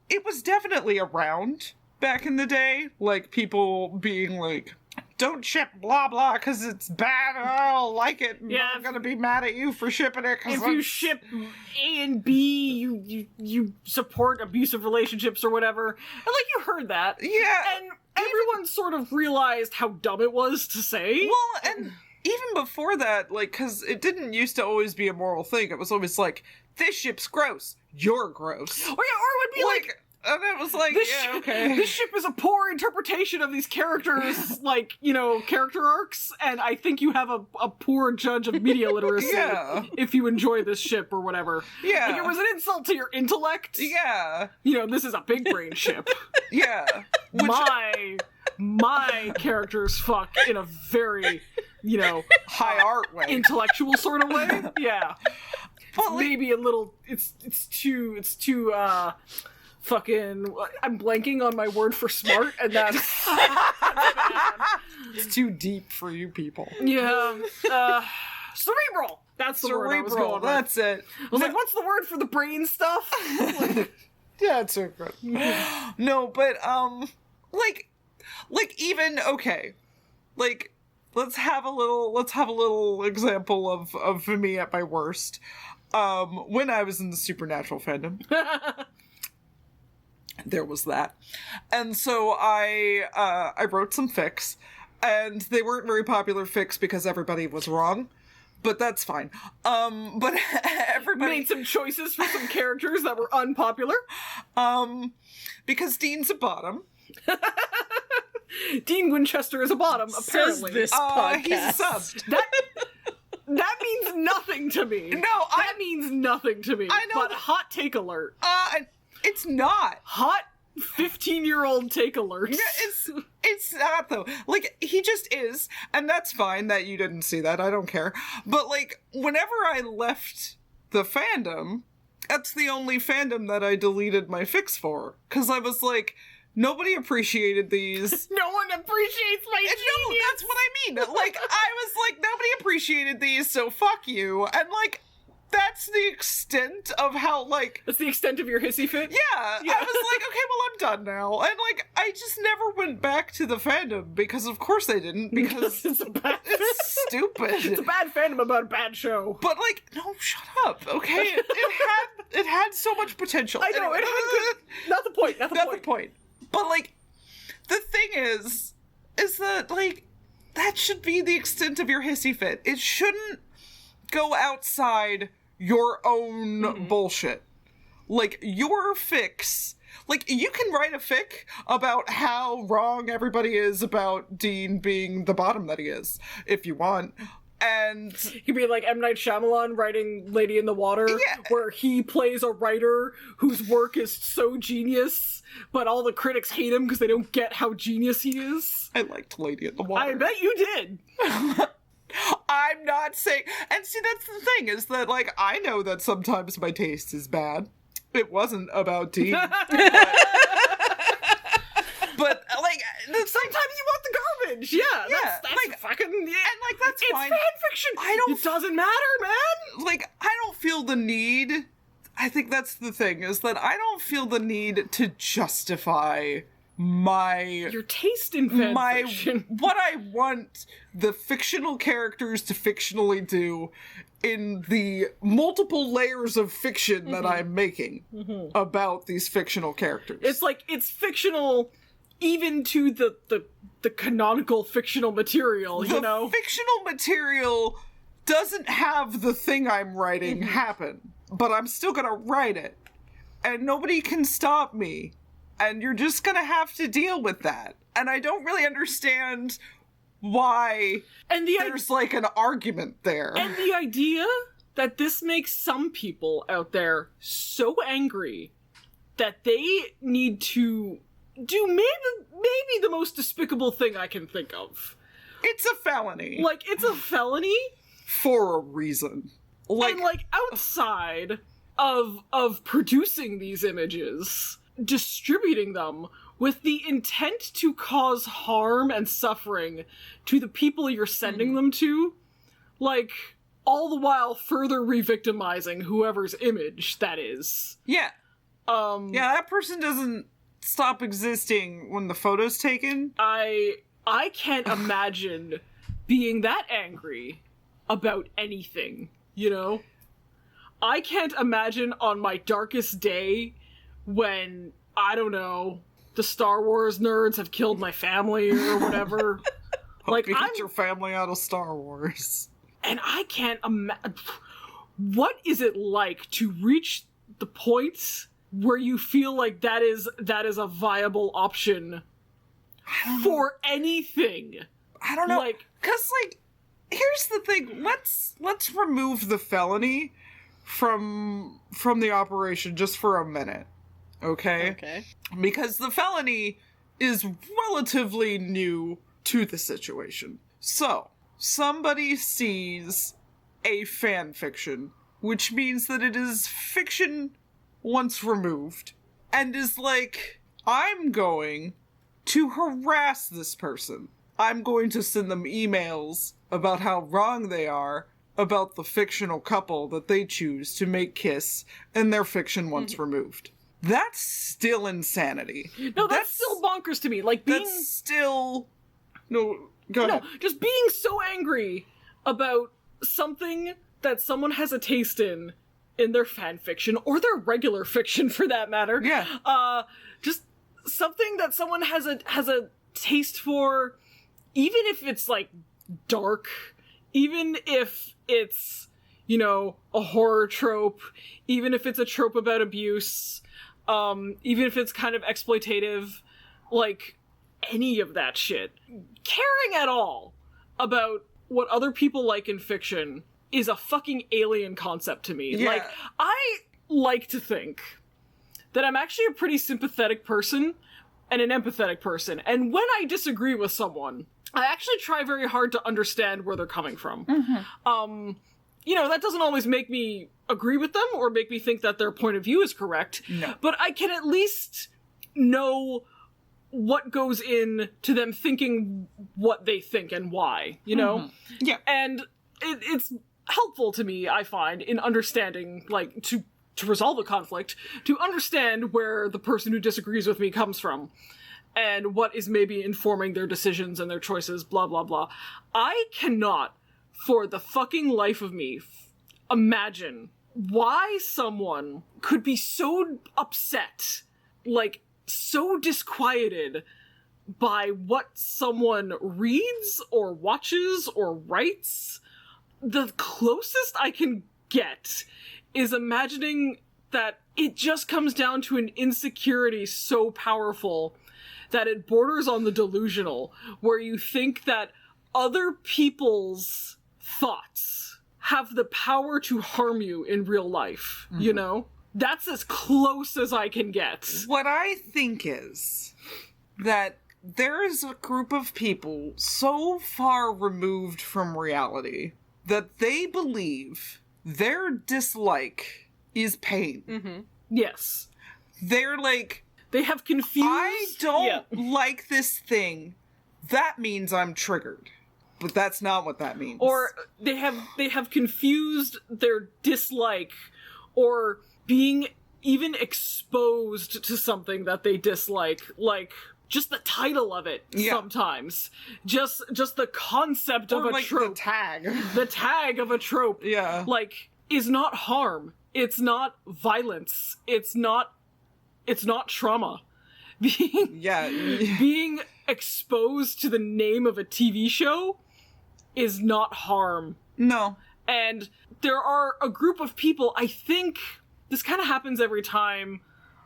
B: It was definitely around back in the day, like people being like, don't ship blah blah because it's bad and I don't like it, and I'm gonna be mad at you for shipping it.
C: If you ship A and B, you support abusive relationships or whatever. And like, you heard that.
B: Yeah.
C: And everyone sort of realized how dumb it was to say.
B: Well, and even before that, like, because it didn't used to always be a moral thing. It was always like, this ship's gross. You're gross.
C: Or it would be like
B: and it was like, okay.
C: This ship is a poor interpretation of these characters, like, character arcs, and I think you have a poor judge of media literacy if you enjoy this ship or whatever.
B: Yeah.
C: Like, it was an insult to your intellect.
B: Yeah.
C: This is a big brain ship.
B: Yeah.
C: My characters fuck in a very,
B: high art way.
C: Intellectual sort of way. Yeah.
B: But
C: maybe a little, it's too, fucking, I'm blanking on my word for smart, and that's
B: it's too deep for you people.
C: Yeah. Cerebral! That's the word I was going with.
B: That's it.
C: I was like, what's the word for the brain stuff?
B: Yeah, it's so good. No, but, like even, okay, like, let's have a little example of me at my worst. When I was in the Supernatural fandom. There was that. And so I wrote some fics, and they weren't very popular fics because everybody was wrong. But that's fine. But everybody
C: made some choices for some characters that were unpopular.
B: Because Dean's a bottom.
C: Dean Winchester is a bottom, apparently.
A: Says this podcast.
B: He's subbed.
C: That means nothing to me.
B: No,
C: that means nothing to me.
B: I know.
C: But hot take alert.
B: It's not.
C: Hot 15-year-old take alert.
B: Yeah, it's not, though. Like, he just is, and that's fine that you didn't see that. I don't care. But, like, whenever I left the fandom, that's the only fandom that I deleted my fics for. Because I was like, nobody appreciated these.
C: No one appreciates my genius.
B: No, that's what I mean. Like, I was like, nobody appreciated these, so fuck you. And, like, that's the extent of how, like...
C: That's the extent of your hissy fit?
B: Yeah. I was like, okay, well, I'm done now. And, like, I just never went back to the fandom, because of course I didn't, because
C: it's
B: stupid.
C: It's a bad fandom about a bad show.
B: But, like, no, shut up, okay? It had so much potential.
C: I know,
B: Anyway,
C: it had good... Not the point, not the point.
B: But, like, the thing is that, like, that should be the extent of your hissy fit. It shouldn't go outside your own bullshit. Like, your fics... Like, you can write a fic about how wrong everybody is about Dean being the bottom that he is, if you want. And...
C: You could be like M. Night Shyamalan writing Lady in the Water, where he plays a writer whose work is so genius, but all the critics hate him because they don't get how genius he is.
B: I liked Lady in the Water.
C: I bet you did.
B: I'm not saying... And see, that's the thing, is that, like, I know that sometimes my taste is bad. It wasn't about Dean. But, like...
C: Sometimes you want the garbage! Yeah, that's
B: like,
C: fucking... Yeah.
B: And, like, that's fine.
C: It's fan fiction! It doesn't matter, man!
B: Like, I don't feel the need... I think that's the thing, is that I don't feel the need to justify your
C: taste in fan fiction.
B: What I want the fictional characters to fictionally do in the multiple layers of fiction that I'm making about these fictional characters.
C: It's like, it's fictional even to the canonical fictional material, you know?
B: The fictional material doesn't have the thing I'm writing happen, but I'm still gonna write it. And nobody can stop me. And you're just gonna have to deal with that. And I don't really understand why there's like an argument there.
C: And the idea that this makes some people out there so angry that they need to do maybe the most despicable thing I can think of.
B: It's a felony.
C: Like, it's a felony?
B: For a reason.
C: And, like, outside of producing these images... distributing them with the intent to cause harm and suffering to the people you're sending them to, like, all the while further re-victimizing whoever's image that is.
B: Yeah. That person doesn't stop existing when the photo's taken.
C: I can't imagine being that angry about anything, you know? I can't imagine on my darkest day when, I don't know, the Star Wars nerds have killed my family or whatever.
B: Like, get your family out of Star Wars.
C: And I can't imagine... What is it like to reach the point where you feel like that is a viable option for anything?
B: I don't know.
C: Like,
B: 'cause, like, here's the thing. Let's remove the felony from the operation just for a minute. Okay? Because the felony is relatively new to the situation. So, somebody sees a fan fiction, which means that it is fiction once removed, and is like, I'm going to harass this person. I'm going to send them emails about how wrong they are about the fictional couple that they choose to make kiss in their fiction once removed. That's still insanity.
C: No, that's still bonkers to me. Like, being...
B: That's still... No, go ahead.
C: No, just being so angry about something that someone has a taste in their fan fiction, or their regular fiction for that matter.
B: Yeah.
C: Just something that someone has a taste for, even if it's, like, dark, even if it's, you know, a horror trope, even if it's a trope about abuse... even if it's kind of exploitative, like, any of that shit. Caring at all about what other people like in fiction is a fucking alien concept to me.
B: Yeah.
C: Like, I like to think that I'm actually a pretty sympathetic person and an empathetic person, and when I disagree with someone, I actually try very hard to understand where they're coming from. You know, that doesn't always make me agree with them or make me think that their point of view is correct.
B: No.
C: But I can at least know what goes in to them thinking what they think and why, you know?
B: Yeah.
C: And it's helpful to me, I find, in understanding, like, to resolve a conflict, to understand where the person who disagrees with me comes from, and what is maybe informing their decisions and their choices, blah, blah, blah. I cannot, for the fucking life of me, imagine why someone could be so upset, like, so disquieted by what someone reads or watches or writes. The closest I can get is imagining that it just comes down to an insecurity so powerful that it borders on the delusional, where you think that other people's thoughts have the power to harm you in real life, you know? That's as close as I can get.
B: What I think is that there is a group of people so far removed from reality that they believe their dislike is pain.
C: Yes.
B: They're like,
C: They have confused...
B: I don't like this thing. That means I'm triggered. But that's not what that means.
C: Or they have confused their dislike or being even exposed to something that they dislike, like just the title of it sometimes. Just the concept of a
B: like
C: trope.
B: the tag.
C: The tag of a trope.
B: Yeah.
C: Like, is not harm. It's not violence. It's not trauma. Being exposed to the name of a TV show is not harm.
B: No.
C: And there are a group of people, I think this kind of happens every time,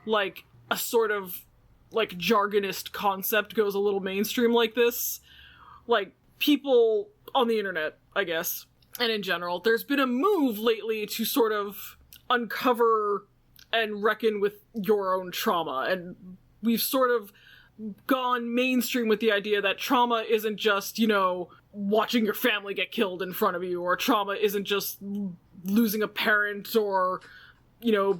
C: like, a sort of, like, jargonist concept goes a little mainstream like this. Like, people on the internet, I guess, and in general, there's been a move lately to sort of uncover and reckon with your own trauma. And we've sort of gone mainstream with the idea that trauma isn't just, you know, watching your family get killed in front of you, or trauma isn't just losing a parent or, you know,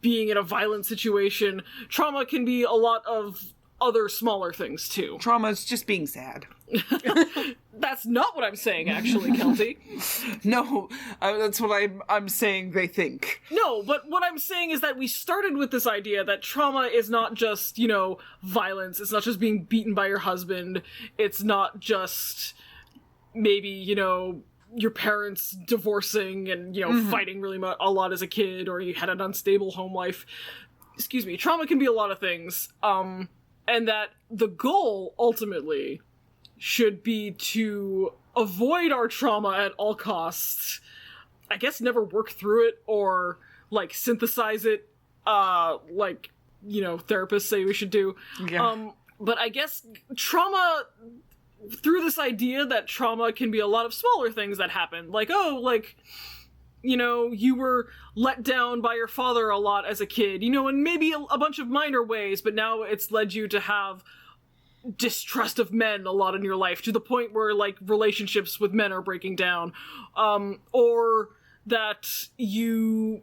C: being in a violent situation. Trauma can be a lot of other smaller things too.
B: Trauma is just being sad.
C: That's not what I'm saying, actually, Kelty.
B: No, that's what I'm saying they think.
C: No, but what I'm saying is that we started with this idea that trauma is not just, you know, violence. It's not just being beaten by your husband. It's not just maybe, you know, your parents divorcing and, you know, fighting really a lot as a kid, or you had an unstable home life. Excuse me. Trauma can be a lot of things. And that the goal, ultimately, should be to avoid our trauma at all costs. I guess never work through it or, like, synthesize it, like, you know, therapists say we should do.
B: Yeah.
C: But I guess trauma, through this idea that trauma can be a lot of smaller things that happen. Like, oh, like, you know, you were let down by your father a lot as a kid, you know, and maybe a bunch of minor ways, but now it's led you to have distrust of men a lot in your life, to the point where, like, relationships with men are breaking down. Or that you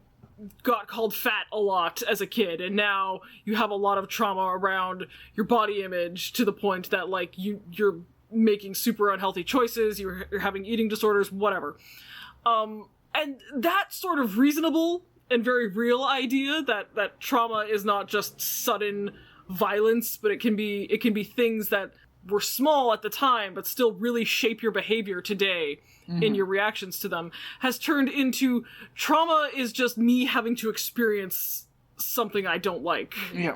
C: got called fat a lot as a kid, and now you have a lot of trauma around your body image, to the point that, like, you're making super unhealthy choices, you're having eating disorders, whatever. And that sort of reasonable and very real idea that trauma is not just sudden violence, but it can be things that were small at the time but still really shape your behavior today in your reactions to them, has turned into trauma is just me having to experience something I don't like.
B: Yeah.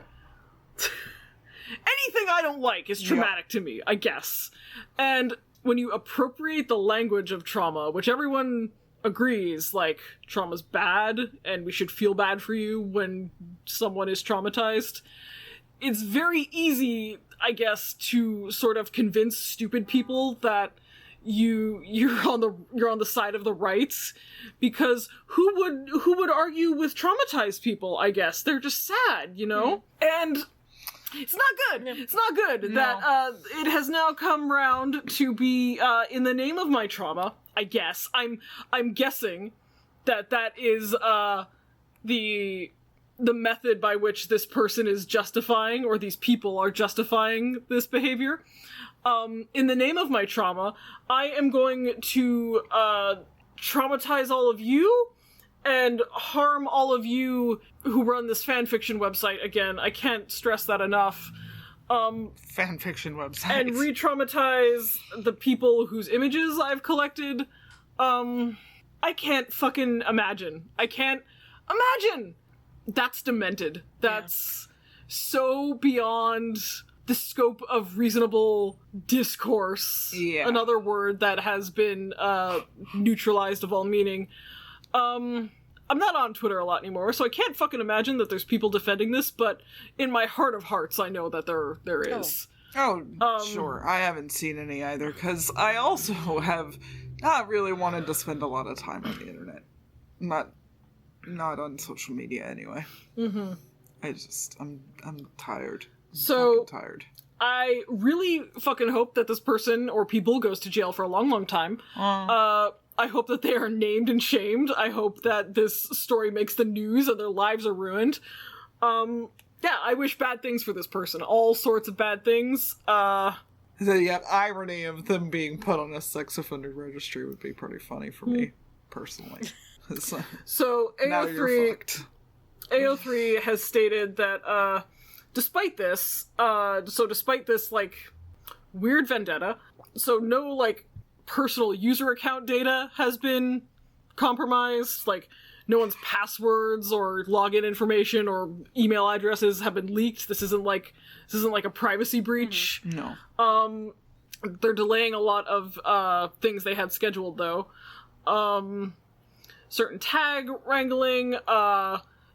C: Anything I don't like is traumatic to me, I guess. And when you appropriate the language of trauma, which everyone agrees, like, trauma's bad and we should feel bad for you when someone is traumatized, it's very easy, I guess, to sort of convince stupid people that you're on the side of the right, because who would argue with traumatized people? I guess they're just sad, you know. And it's not good. It's not good that it has now come round to be in the name of my trauma. I guess I'm guessing that is the method by which this person is justifying, or these people are justifying, this behavior. In the name of my trauma, I am going to traumatize all of you and harm all of you who run this fanfiction website. Again, I can't stress that enough.
B: Fanfiction website.
C: And re-traumatize the people whose images I've collected. I can't fucking imagine. I can't imagine! That's demented. That's so beyond the scope of reasonable discourse.
B: Yeah.
C: Another word that has been neutralized of all meaning. I'm not on Twitter a lot anymore, so I can't fucking imagine that there's people defending this, but in my heart of hearts, I know that there is.
B: Oh, sure. I haven't seen any either, because I also have not really wanted to spend a lot of time on the internet. Not on social media, anyway. Mm-hmm. I'm tired. I'm tired.
C: I really fucking hope that this person or people goes to jail for a long, long time. I hope that they are named and shamed. I hope that this story makes the news and their lives are ruined. Yeah, I wish bad things for this person. All sorts of bad things.
B: The irony of them being put on a sex offender registry would be pretty funny for me, personally.
C: So
B: now you're fucked.
C: AO3 has stated that, despite this, like, weird vendetta, so no, like, personal user account data has been compromised, like, no one's passwords or login information or email addresses have been leaked. This isn't like a privacy breach.
B: No.
C: They're delaying a lot of things they had scheduled, though. Certain tag wrangling,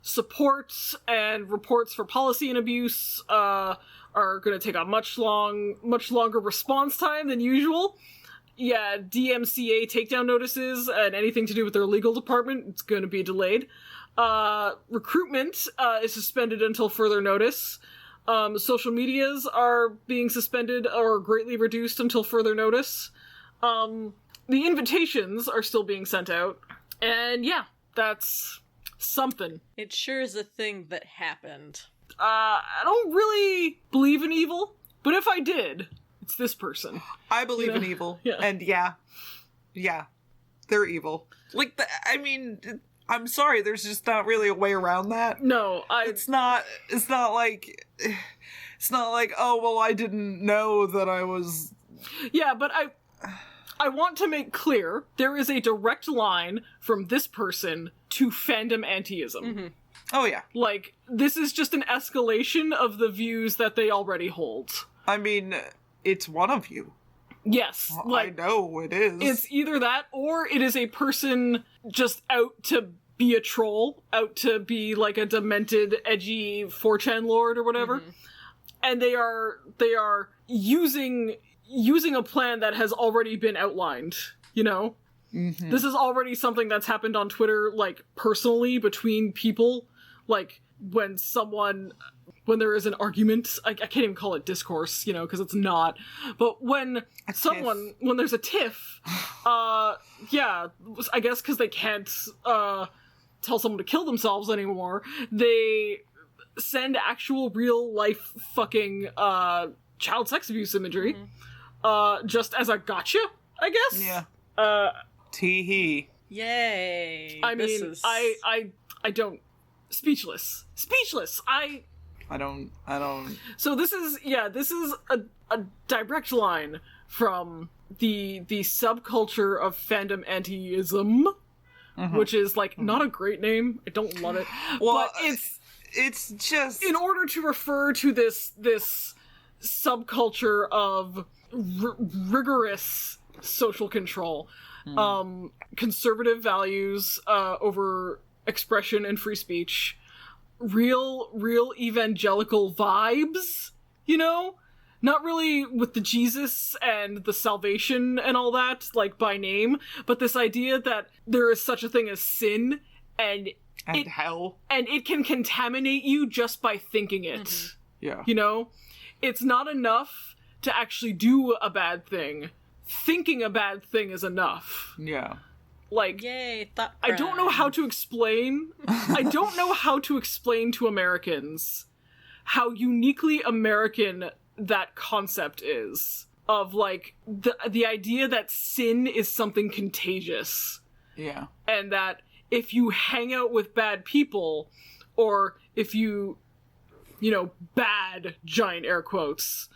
C: support and reports for policy and abuse are going to take a much longer response time than usual. Yeah, DMCA takedown notices and anything to do with their legal department, it's going to be delayed. Recruitment is suspended until further notice. Social medias are being suspended or greatly reduced until further notice. The invitations are still being sent out. And yeah, that's something.
A: It sure is a thing that happened.
C: I don't really believe in evil, but if I did, it's this person.
B: I believe in evil.
C: Yeah.
B: And yeah, they're evil. Like, I'm sorry, there's just not really a way around that.
C: No,
B: It's not like, oh, well, I didn't know that I was...
C: Yeah, but I want to make clear, there is a direct line from this person to fandom antiism.
A: Mm-hmm.
B: Oh, yeah.
C: Like, this is just an escalation of the views that they already hold.
B: I mean, it's one of you.
C: Yes.
B: Well,
C: like,
B: I know it is.
C: It's either that, or it is a person just out to be a troll, out to be like a demented, edgy 4chan lord or whatever. Mm-hmm. And they are using a plan that has already been outlined, you know? Mm-hmm. This is already something that's happened on Twitter, like, personally, between people. Like, when there is an argument, I can't even call it discourse, you know, because it's not. But when there's a tiff, yeah, I guess because they can't tell someone to kill themselves anymore, they send actual real life fucking child sex abuse imagery, just as a gotcha, I guess.
B: Yeah. Tee-hee.
A: Yay.
C: I mean, I don't... Speechless. I don't... So this is a direct line from the subculture of fandom antiism, which is, like, not a great name. I don't love it.
B: Well,
C: but
B: it's just...
C: In order to refer to this subculture of rigorous social control, conservative values over expression and free speech, real evangelical vibes, you know? Not really with the Jesus and the salvation and all that, like, by name, but this idea that there is such a thing as sin and
B: hell. And
C: it can contaminate you just by thinking it.
B: Mm-hmm. Yeah.
C: You know? It's not enough to actually do a bad thing. Thinking a bad thing is enough.
B: Yeah.
C: Like,
A: yay, thought
C: I don't know how to explain. I don't know how to explain to Americans how uniquely American that concept is. Of, like, the idea that sin is something contagious.
B: Yeah.
C: And that if you hang out with bad people, or if you know, bad, giant air quotes,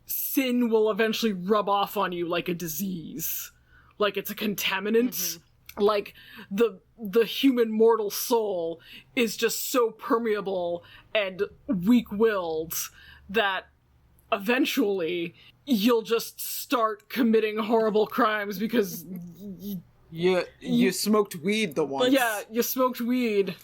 C: sin will eventually rub off on you like a disease. Like it's a contaminant. Mm-hmm. Like the human mortal soul is just so permeable and weak-willed that eventually you'll just start committing horrible crimes because
B: you smoked weed the once.
C: Yeah, you smoked weed,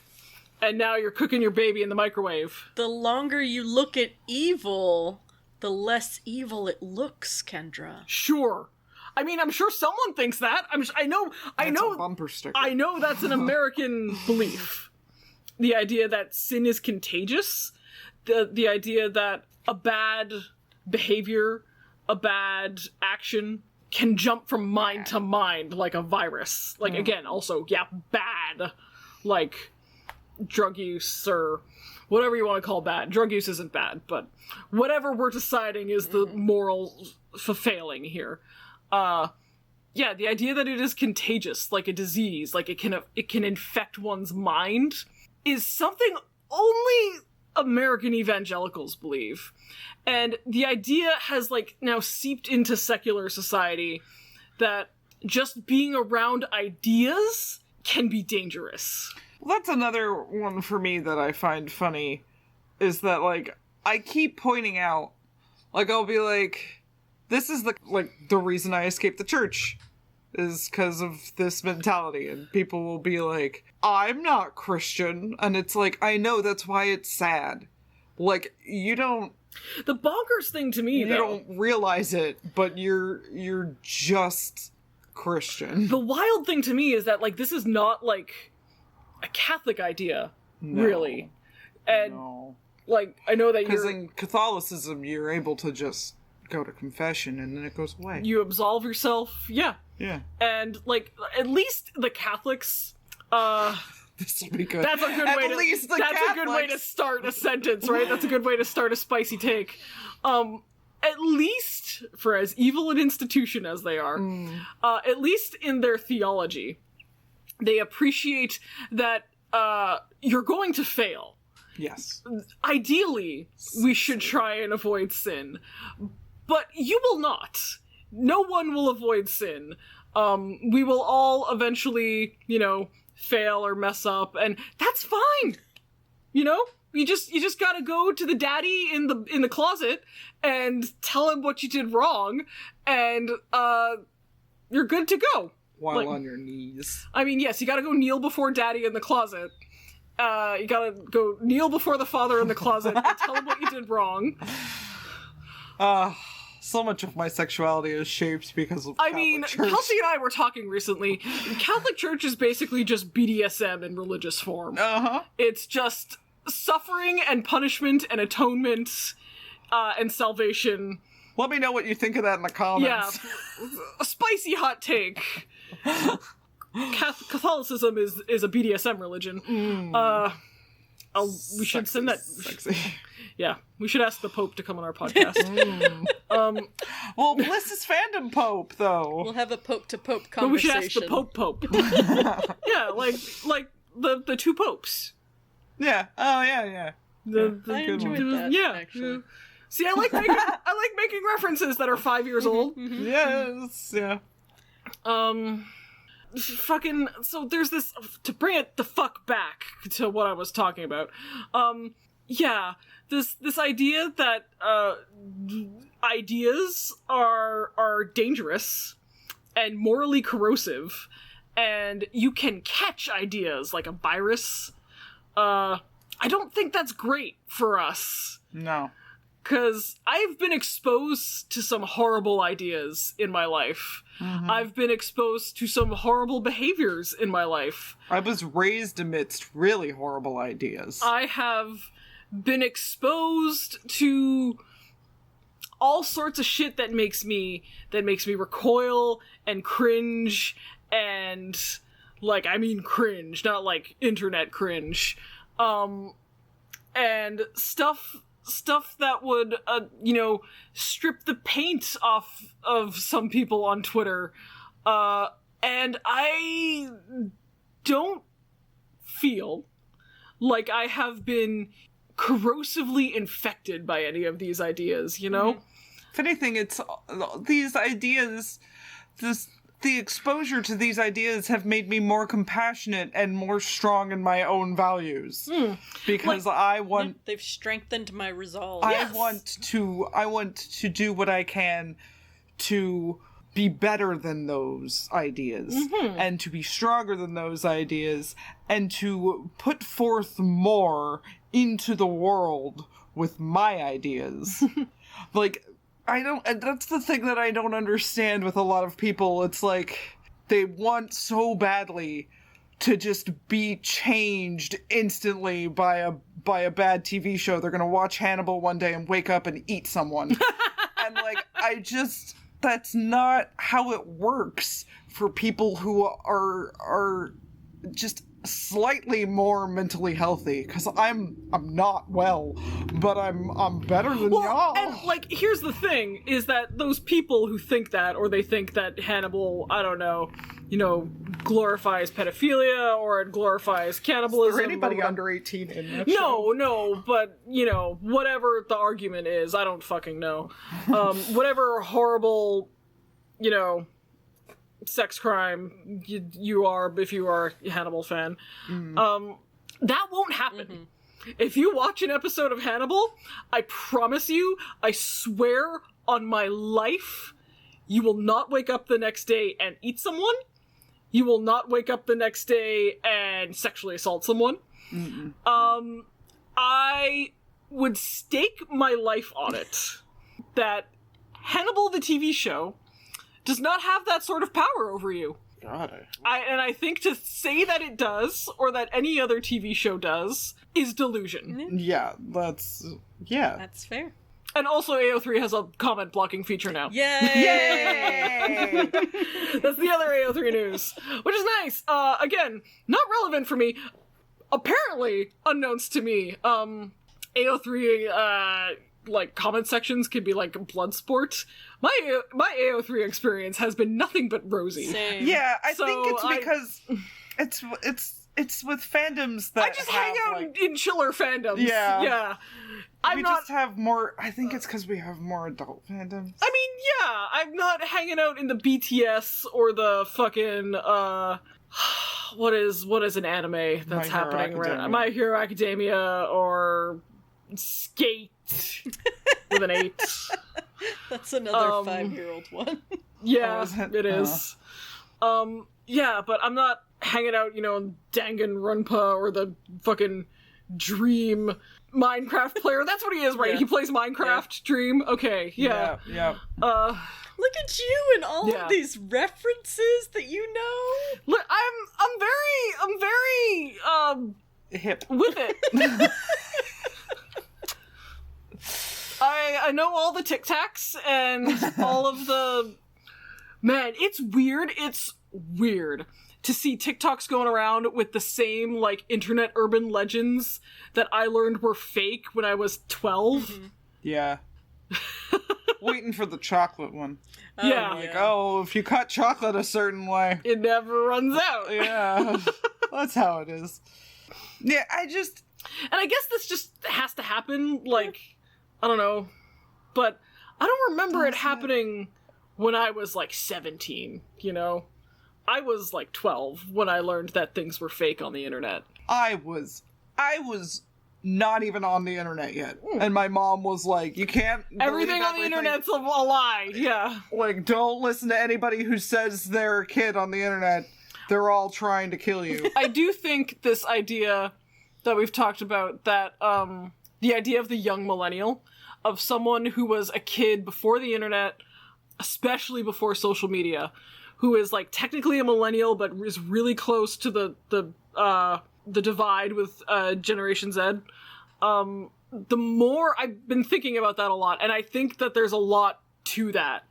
C: and now you're cooking your baby in the microwave.
A: The longer you look at evil, the less evil it looks, Kendra.
C: Sure. I mean, I'm sure someone thinks that. I know.
B: That's a bumper sticker.
C: I know that's an American belief. The idea that sin is contagious. The idea that a bad behavior, a bad action can jump from mind to mind like a virus. Like, again, also, yeah, bad. Like, drug use or whatever you want to call bad. Drug use isn't bad, but whatever we're deciding is the moral failing here. Yeah, the idea that it is contagious, like a disease, like it can infect one's mind, is something only American evangelicals believe. And the idea has, like, now seeped into secular society that just being around ideas can be dangerous.
B: Well, that's another one for me that I find funny, is that, like, I keep pointing out, like, I'll be like, this is the reason I escaped the church is because of this mentality. And people will be like, I'm not Christian. And it's like, I know, that's why it's sad. Like, you don't...
C: The bonkers thing to me,
B: you don't realize it, but you're just Christian.
C: The wild thing to me is that, like, this is not, like, a Catholic idea, really. And, like, I know that
B: because in Catholicism, you're able to just go to confession and then it goes away.
C: You absolve yourself, yeah. And, like, at least the Catholics,
B: this will be good.
C: That's a good way to start a sentence, right? That's a good way to start a spicy take. At least, for as evil an institution as they are, at least in their theology, they appreciate that you're going to fail.
B: Yes.
C: Ideally, we should try and avoid sin. But you will not. No one will avoid sin. We will all eventually, fail or mess up, and that's fine. You just gotta go to the daddy in the closet and tell him what you did wrong, and you're good to go.
B: While on your knees.
C: I mean, yes, you gotta go kneel before daddy in the closet. You gotta go kneel before the father in the closet and tell him what you did wrong.
B: So much of my sexuality is shaped because of Catholic Church.
C: Kelsey and I were talking recently. Catholic Church is basically just BDSM in religious form. It's just suffering and punishment and atonement and salvation.
B: Let me know what you think of that in the comments.
C: Yeah, a spicy hot take. Catholicism is a BDSM religion. We should send that.
B: Sexy.
C: Yeah, we should ask the Pope to come on our podcast.
B: Well, Bliss is fandom Pope, though.
A: We'll have a Pope-to-Pope conversation.
C: But we should ask the Pope. Yeah, like the two popes.
B: Yeah. Oh, yeah.
A: I enjoyed that, actually.
C: See, I like making references that are 5 years old.
B: Yes, yeah.
C: Fucking, so there's this, to bring it the fuck back to what I was talking about, this idea that, ideas are dangerous and morally corrosive, and you can catch ideas like a virus. I don't think that's great for us.
B: No.
C: Because I've been exposed to some horrible ideas in my life. I've been exposed to some horrible behaviors in my life.
B: I was raised amidst really horrible ideas.
C: I have been exposed to all sorts of shit that makes me recoil and cringe, and, like, I mean cringe, not like internet cringe. And stuff that would, strip the paint off of some people on Twitter. And I don't feel like I have been corrosively infected by any of these ideas, you know?
B: If anything, it's these ideas, the exposure to these ideas have made me more compassionate and more strong in my own values. Because
A: they've strengthened my resolve.
B: I want to do what I can to be better than those ideas, and to be stronger than those ideas, and to put forth more into the world with my ideas. Like, that's the thing that I don't understand with a lot of people. It's like, they want so badly to just be changed instantly by a bad TV show. They're gonna watch Hannibal one day and wake up and eat someone. And like, that's not how it works for people who are just slightly more mentally healthy, because I'm not well, but I'm better than y'all.
C: And like, here's the thing, is that those people who think that, or they think that Hannibal, I don't know, glorifies pedophilia or it glorifies cannibalism.
B: Is there anybody under 18 in that
C: show?
B: show?
C: No, but whatever the argument is, I don't fucking know. Whatever horrible, sex crime you are, if you are a Hannibal fan, that won't happen. If you watch an episode of Hannibal, I promise you, I swear on my life, you will not wake up the next day and eat someone. You will not wake up the next day and sexually assault someone. I would stake my life on it that Hannibal the TV show does not have that sort of power over you.
B: God.
C: I think to say that it does, or that any other TV show does, is delusion.
B: Yeah, that's
A: fair.
C: And also AO3 has a comment blocking feature now.
B: Yay!
C: That's the other AO3 news, which is nice. Again, not relevant for me. Apparently, unknowns to me, AO3, comment sections can be like blood sport. My AO3 experience has been nothing but rosy.
A: Same.
B: Yeah, I think it's because it's with fandoms that
C: I just hang out in chiller fandoms. Yeah. I
B: just have more. I think it's because we have more adult fandoms.
C: I mean, yeah, I'm not hanging out in the BTS or the fucking what is an anime that's happening right now? My Hero Academia or Skate with an 8.
A: That's another 5-year-old one.
C: Yeah, it is. Yeah, but I'm not hanging out, in Danganronpa or the fucking Dream Minecraft player. That's what he is, right? Yeah. He plays Minecraft Dream. Okay, yeah.
B: Yeah.
A: Look at you and all of these references that you know.
C: Look, I'm very
B: hip
C: with it. I know all the Tic Tacs and all of the... Man, it's weird. It's weird to see TikToks going around with the same, internet urban legends that I learned were fake when I was 12.
A: Mm-hmm.
B: Yeah. Waiting for the chocolate one.
C: Yeah.
B: If you cut chocolate a certain way,
C: it never runs out.
B: Yeah. That's how it is. Yeah,
C: And I guess this just has to happen, I don't know. But I don't remember it happening when I was, 17, I was, 12 when I learned that things were fake on the internet.
B: I was not even on the internet yet. And my mom was like, you can't...
C: Everything on the internet's a lie, yeah.
B: Don't listen to anybody who says they're a kid on the internet. They're all trying to kill you.
C: I do think this idea that we've talked about, that, the idea of the young millennial, of someone who was a kid before the internet, especially before social media, who is technically a millennial but is really close to the divide with Generation Z. The more I've been thinking about that a lot, and I think that there's a lot to that.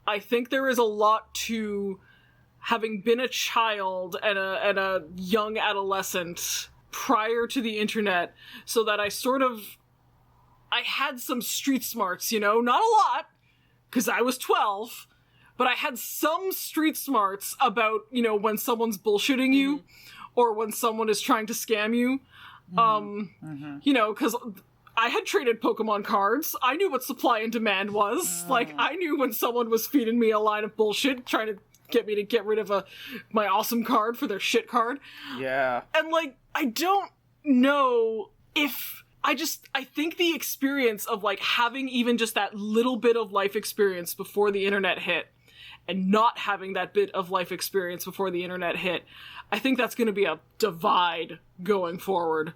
C: I think there is a lot to having been a child and a young adolescent prior to the internet, so that I had some street smarts, not a lot, because I was 12, but I had some street smarts about, you know, when someone's bullshitting you or when someone is trying to scam you. You know, because I had traded Pokemon cards. I knew what supply and demand was. Like, I knew when someone was feeding me a line of bullshit, trying to get me to get rid of my awesome card for their shit card.
B: Yeah.
C: And, like, I don't know if... I think the experience of, like, having even just that little bit of life experience before the internet hit and not having that bit of life experience before the internet hit, I think that's going to be a divide going forward.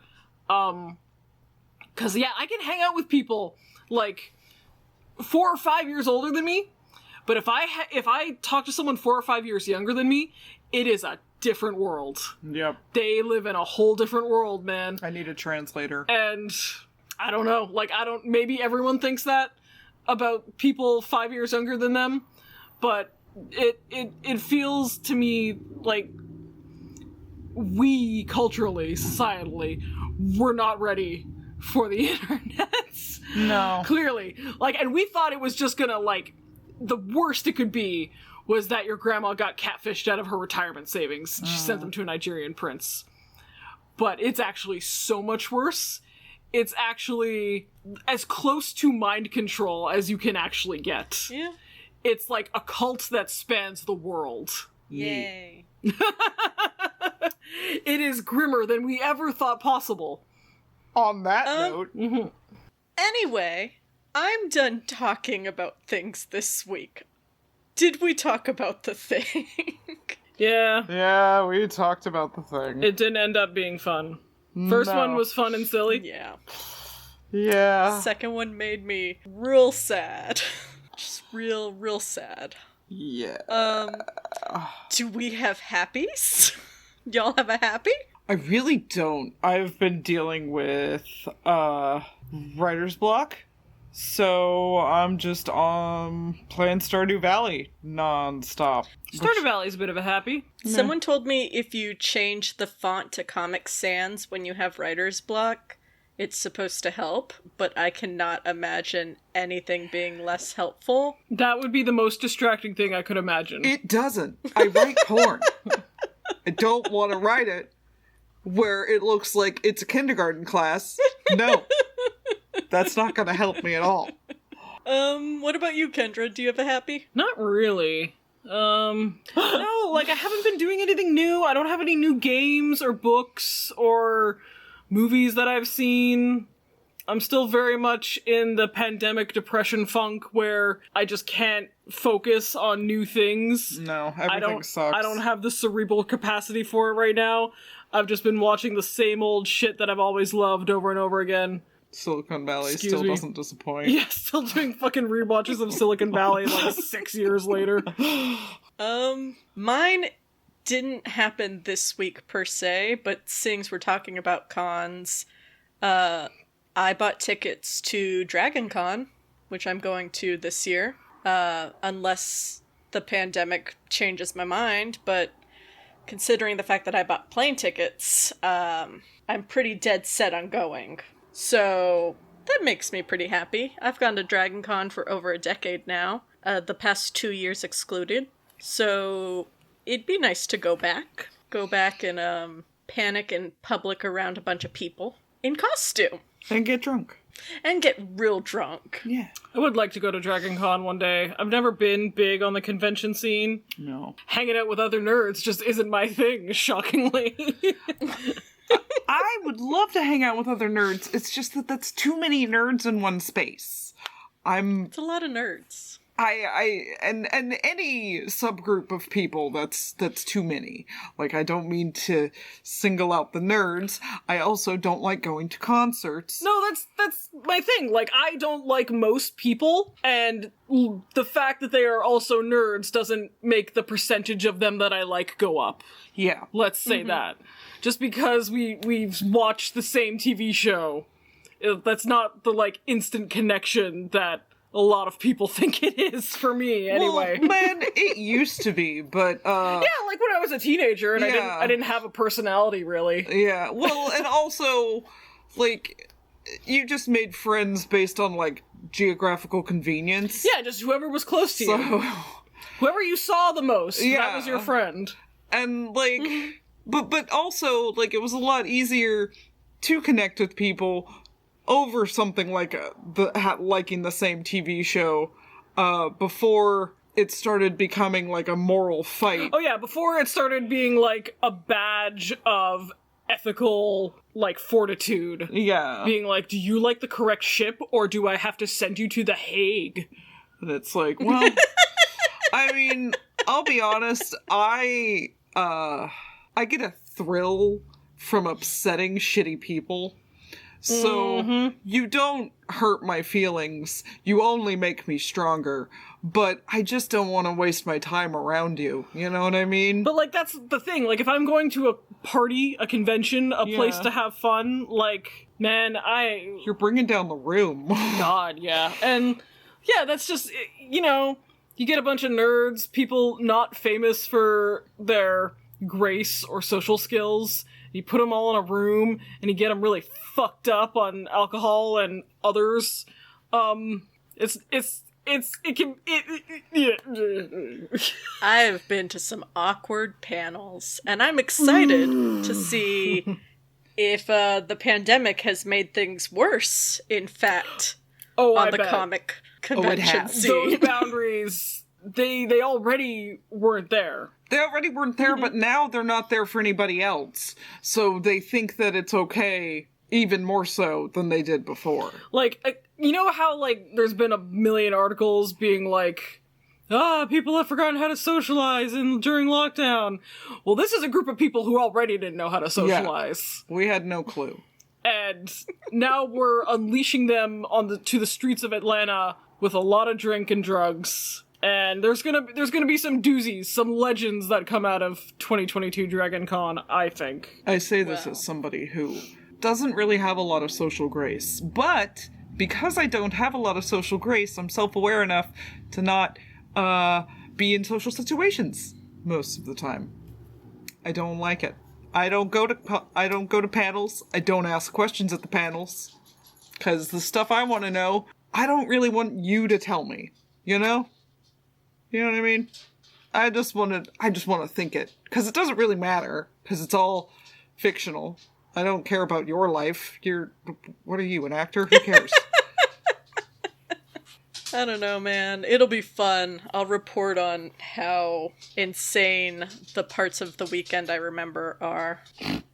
C: 'Cause, yeah, I can hang out with people, like, 4 or 5 years older than me, but if I talk to someone 4 or 5 years younger than me, it is a different world.
B: Yep.
C: They live in a whole different world, man.
B: I need a translator.
C: And I don't know, like, maybe everyone thinks that about people 5 years younger than them, but it feels to me like we culturally, societally, we're not ready for the internet.
B: No.
C: Clearly. Like, and we thought it was just gonna, like, the worst it could be was that your grandma got catfished out of her retirement savings. She sent them to a Nigerian prince. But it's actually so much worse. It's actually as close to mind control as you can actually get.
A: Yeah.
C: It's like a cult that spans the world.
A: Yay.
C: It is grimmer than we ever thought possible.
B: On that note...
A: Anyway, I'm done talking about things this week. Did we talk about the thing?
C: Yeah.
B: Yeah, we talked about the thing.
C: It didn't end up being fun. First one was fun and silly.
A: Yeah.
B: Yeah.
A: Second one made me real sad. Just real sad.
B: Yeah.
A: Do we have happies? Y'all have a happy?
B: I really don't. I've been dealing with, writer's block. So I'm just playing Stardew Valley nonstop.
C: Stardew Valley's a bit of a happy.
A: Someone told me if you change the font to Comic Sans when you have writer's block, it's supposed to help, but I cannot imagine anything being less helpful.
C: That would be the most distracting thing I could imagine.
B: It doesn't. I write porn. I don't want to write it where it looks like it's a kindergarten class. No. That's not going to help me at all.
A: What about you, Kendra? Do you have a happy?
C: Not really. No, like, I haven't been doing anything new. I don't have any new games or books or movies that I've seen. I'm still very much in the pandemic depression funk where I just can't focus on new things.
B: No, everything sucks.
C: I don't have the cerebral capacity for it right now. I've just been watching the same old shit that I've always loved over and over again.
B: Silicon Valley
C: Excuse
B: still
C: me.
B: doesn't disappoint.
C: Yeah, still doing fucking rewatches of Silicon Valley like 6 years later.
A: Mine didn't happen this week per se, but since we're talking about cons, I bought tickets to Dragon Con, which I'm going to this year, unless the pandemic changes my mind, but considering the fact that I bought plane tickets, I'm pretty dead set on going. So that makes me pretty happy. I've gone to Dragon Con for over a decade now, the past 2 years excluded. So it'd be nice to go back and panic in public around a bunch of people in costume.
B: And get drunk.
A: And get real drunk.
B: Yeah.
C: I would like to go to Dragon Con one day. I've never been big on the convention scene.
B: No.
C: Hanging out with other nerds just isn't my thing, shockingly.
B: I would love to hang out with other nerds. It's just that that's too many nerds in one space.
A: It's a lot of nerds.
B: And any subgroup of people that's too many. Like, I don't mean to single out the nerds. I also don't like going to concerts.
C: No, that's my thing. Like, I don't like most people, and the fact that they are also nerds doesn't make the percentage of them that I like go up.
B: Yeah.
C: Let's say that. Just because we've watched the same TV show, that's not the, like, instant connection that a lot of people think it is for me, anyway.
B: Well, man, it used to be, but,
C: yeah, like when I was a teenager and I didn't have a personality, really.
B: Yeah, well, and also, like, you just made friends based on, like, geographical convenience.
C: Yeah, just whoever was close to you. Whoever you saw the most, that
B: Yeah.
C: was your friend.
B: And, like, but also, like, it was a lot easier to connect with people over something like liking the same TV show, before it started becoming, like, a moral fight.
C: Oh yeah, before it started being, like, a badge of ethical, like, fortitude.
B: Yeah.
C: Being like, do you like the correct ship, or do I have to send you to The Hague?
B: And it's like, well, I mean, I'll be honest, I get a thrill from upsetting shitty people. So you don't hurt my feelings, you only make me stronger, but I just don't want to waste my time around you, you know what I mean?
C: But, like, that's the thing, like, if I'm going to a party, a convention, a place to have fun, like, man,
B: You're bringing down the room.
C: God, yeah. And, yeah, that's just, you know, you get a bunch of nerds, people not famous for their grace or social skills, you put them all in a room, and you get them really fucked up on alcohol and others.
A: I've been to some awkward panels, and I'm excited to see if the pandemic has made things worse, in fact, on the comic convention scene.
C: Those boundaries, they already weren't there.
B: They already weren't there, but now they're not there for anybody else. So they think that it's okay, even more so than they did before.
C: Like, you know how, like, there's been a million articles being like, people have forgotten how to socialize during lockdown. Well, this is a group of people who already didn't know how to socialize.
B: Yeah, we had no clue.
C: And now we're unleashing them to the streets of Atlanta with a lot of drink and drugs. And there's gonna be some doozies, some legends that come out of 2022 Dragon Con, I think.
B: I say this as somebody who doesn't really have a lot of social grace, but because I don't have a lot of social grace, I'm self-aware enough to not be in social situations most of the time. I don't like it. I don't go to panels. I don't ask questions at the panels, because the stuff I want to know, I don't really want you to tell me. You know? You know what I mean? I just want to think it, because it doesn't really matter, because it's all fictional. I don't care about your life. What are you, an actor? Who cares?
A: I don't know, man. It'll be fun. I'll report on how insane the parts of the weekend I remember are.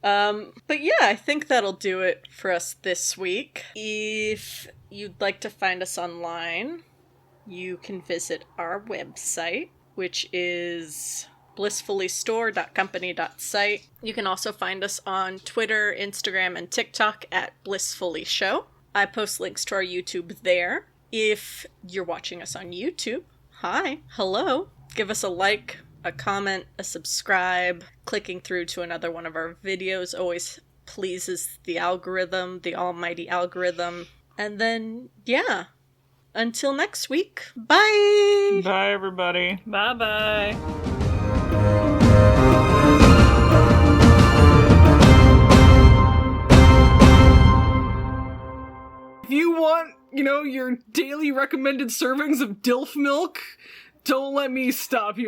A: But yeah, I think that'll do it for us this week. If you'd like to find us online, you can visit our website, which is blissfullystore.company.site. You can also find us on Twitter, Instagram, and TikTok at Blissfully Show. I post links to our YouTube there. If you're watching us on YouTube, hi, hello. Give us a like, a comment, a subscribe. Clicking through to another one of our videos always pleases the algorithm, the almighty algorithm. And then, yeah. Until next week, bye!
B: Bye, everybody.
C: Bye-bye. If you want, your daily recommended servings of DILF milk, don't let me stop you.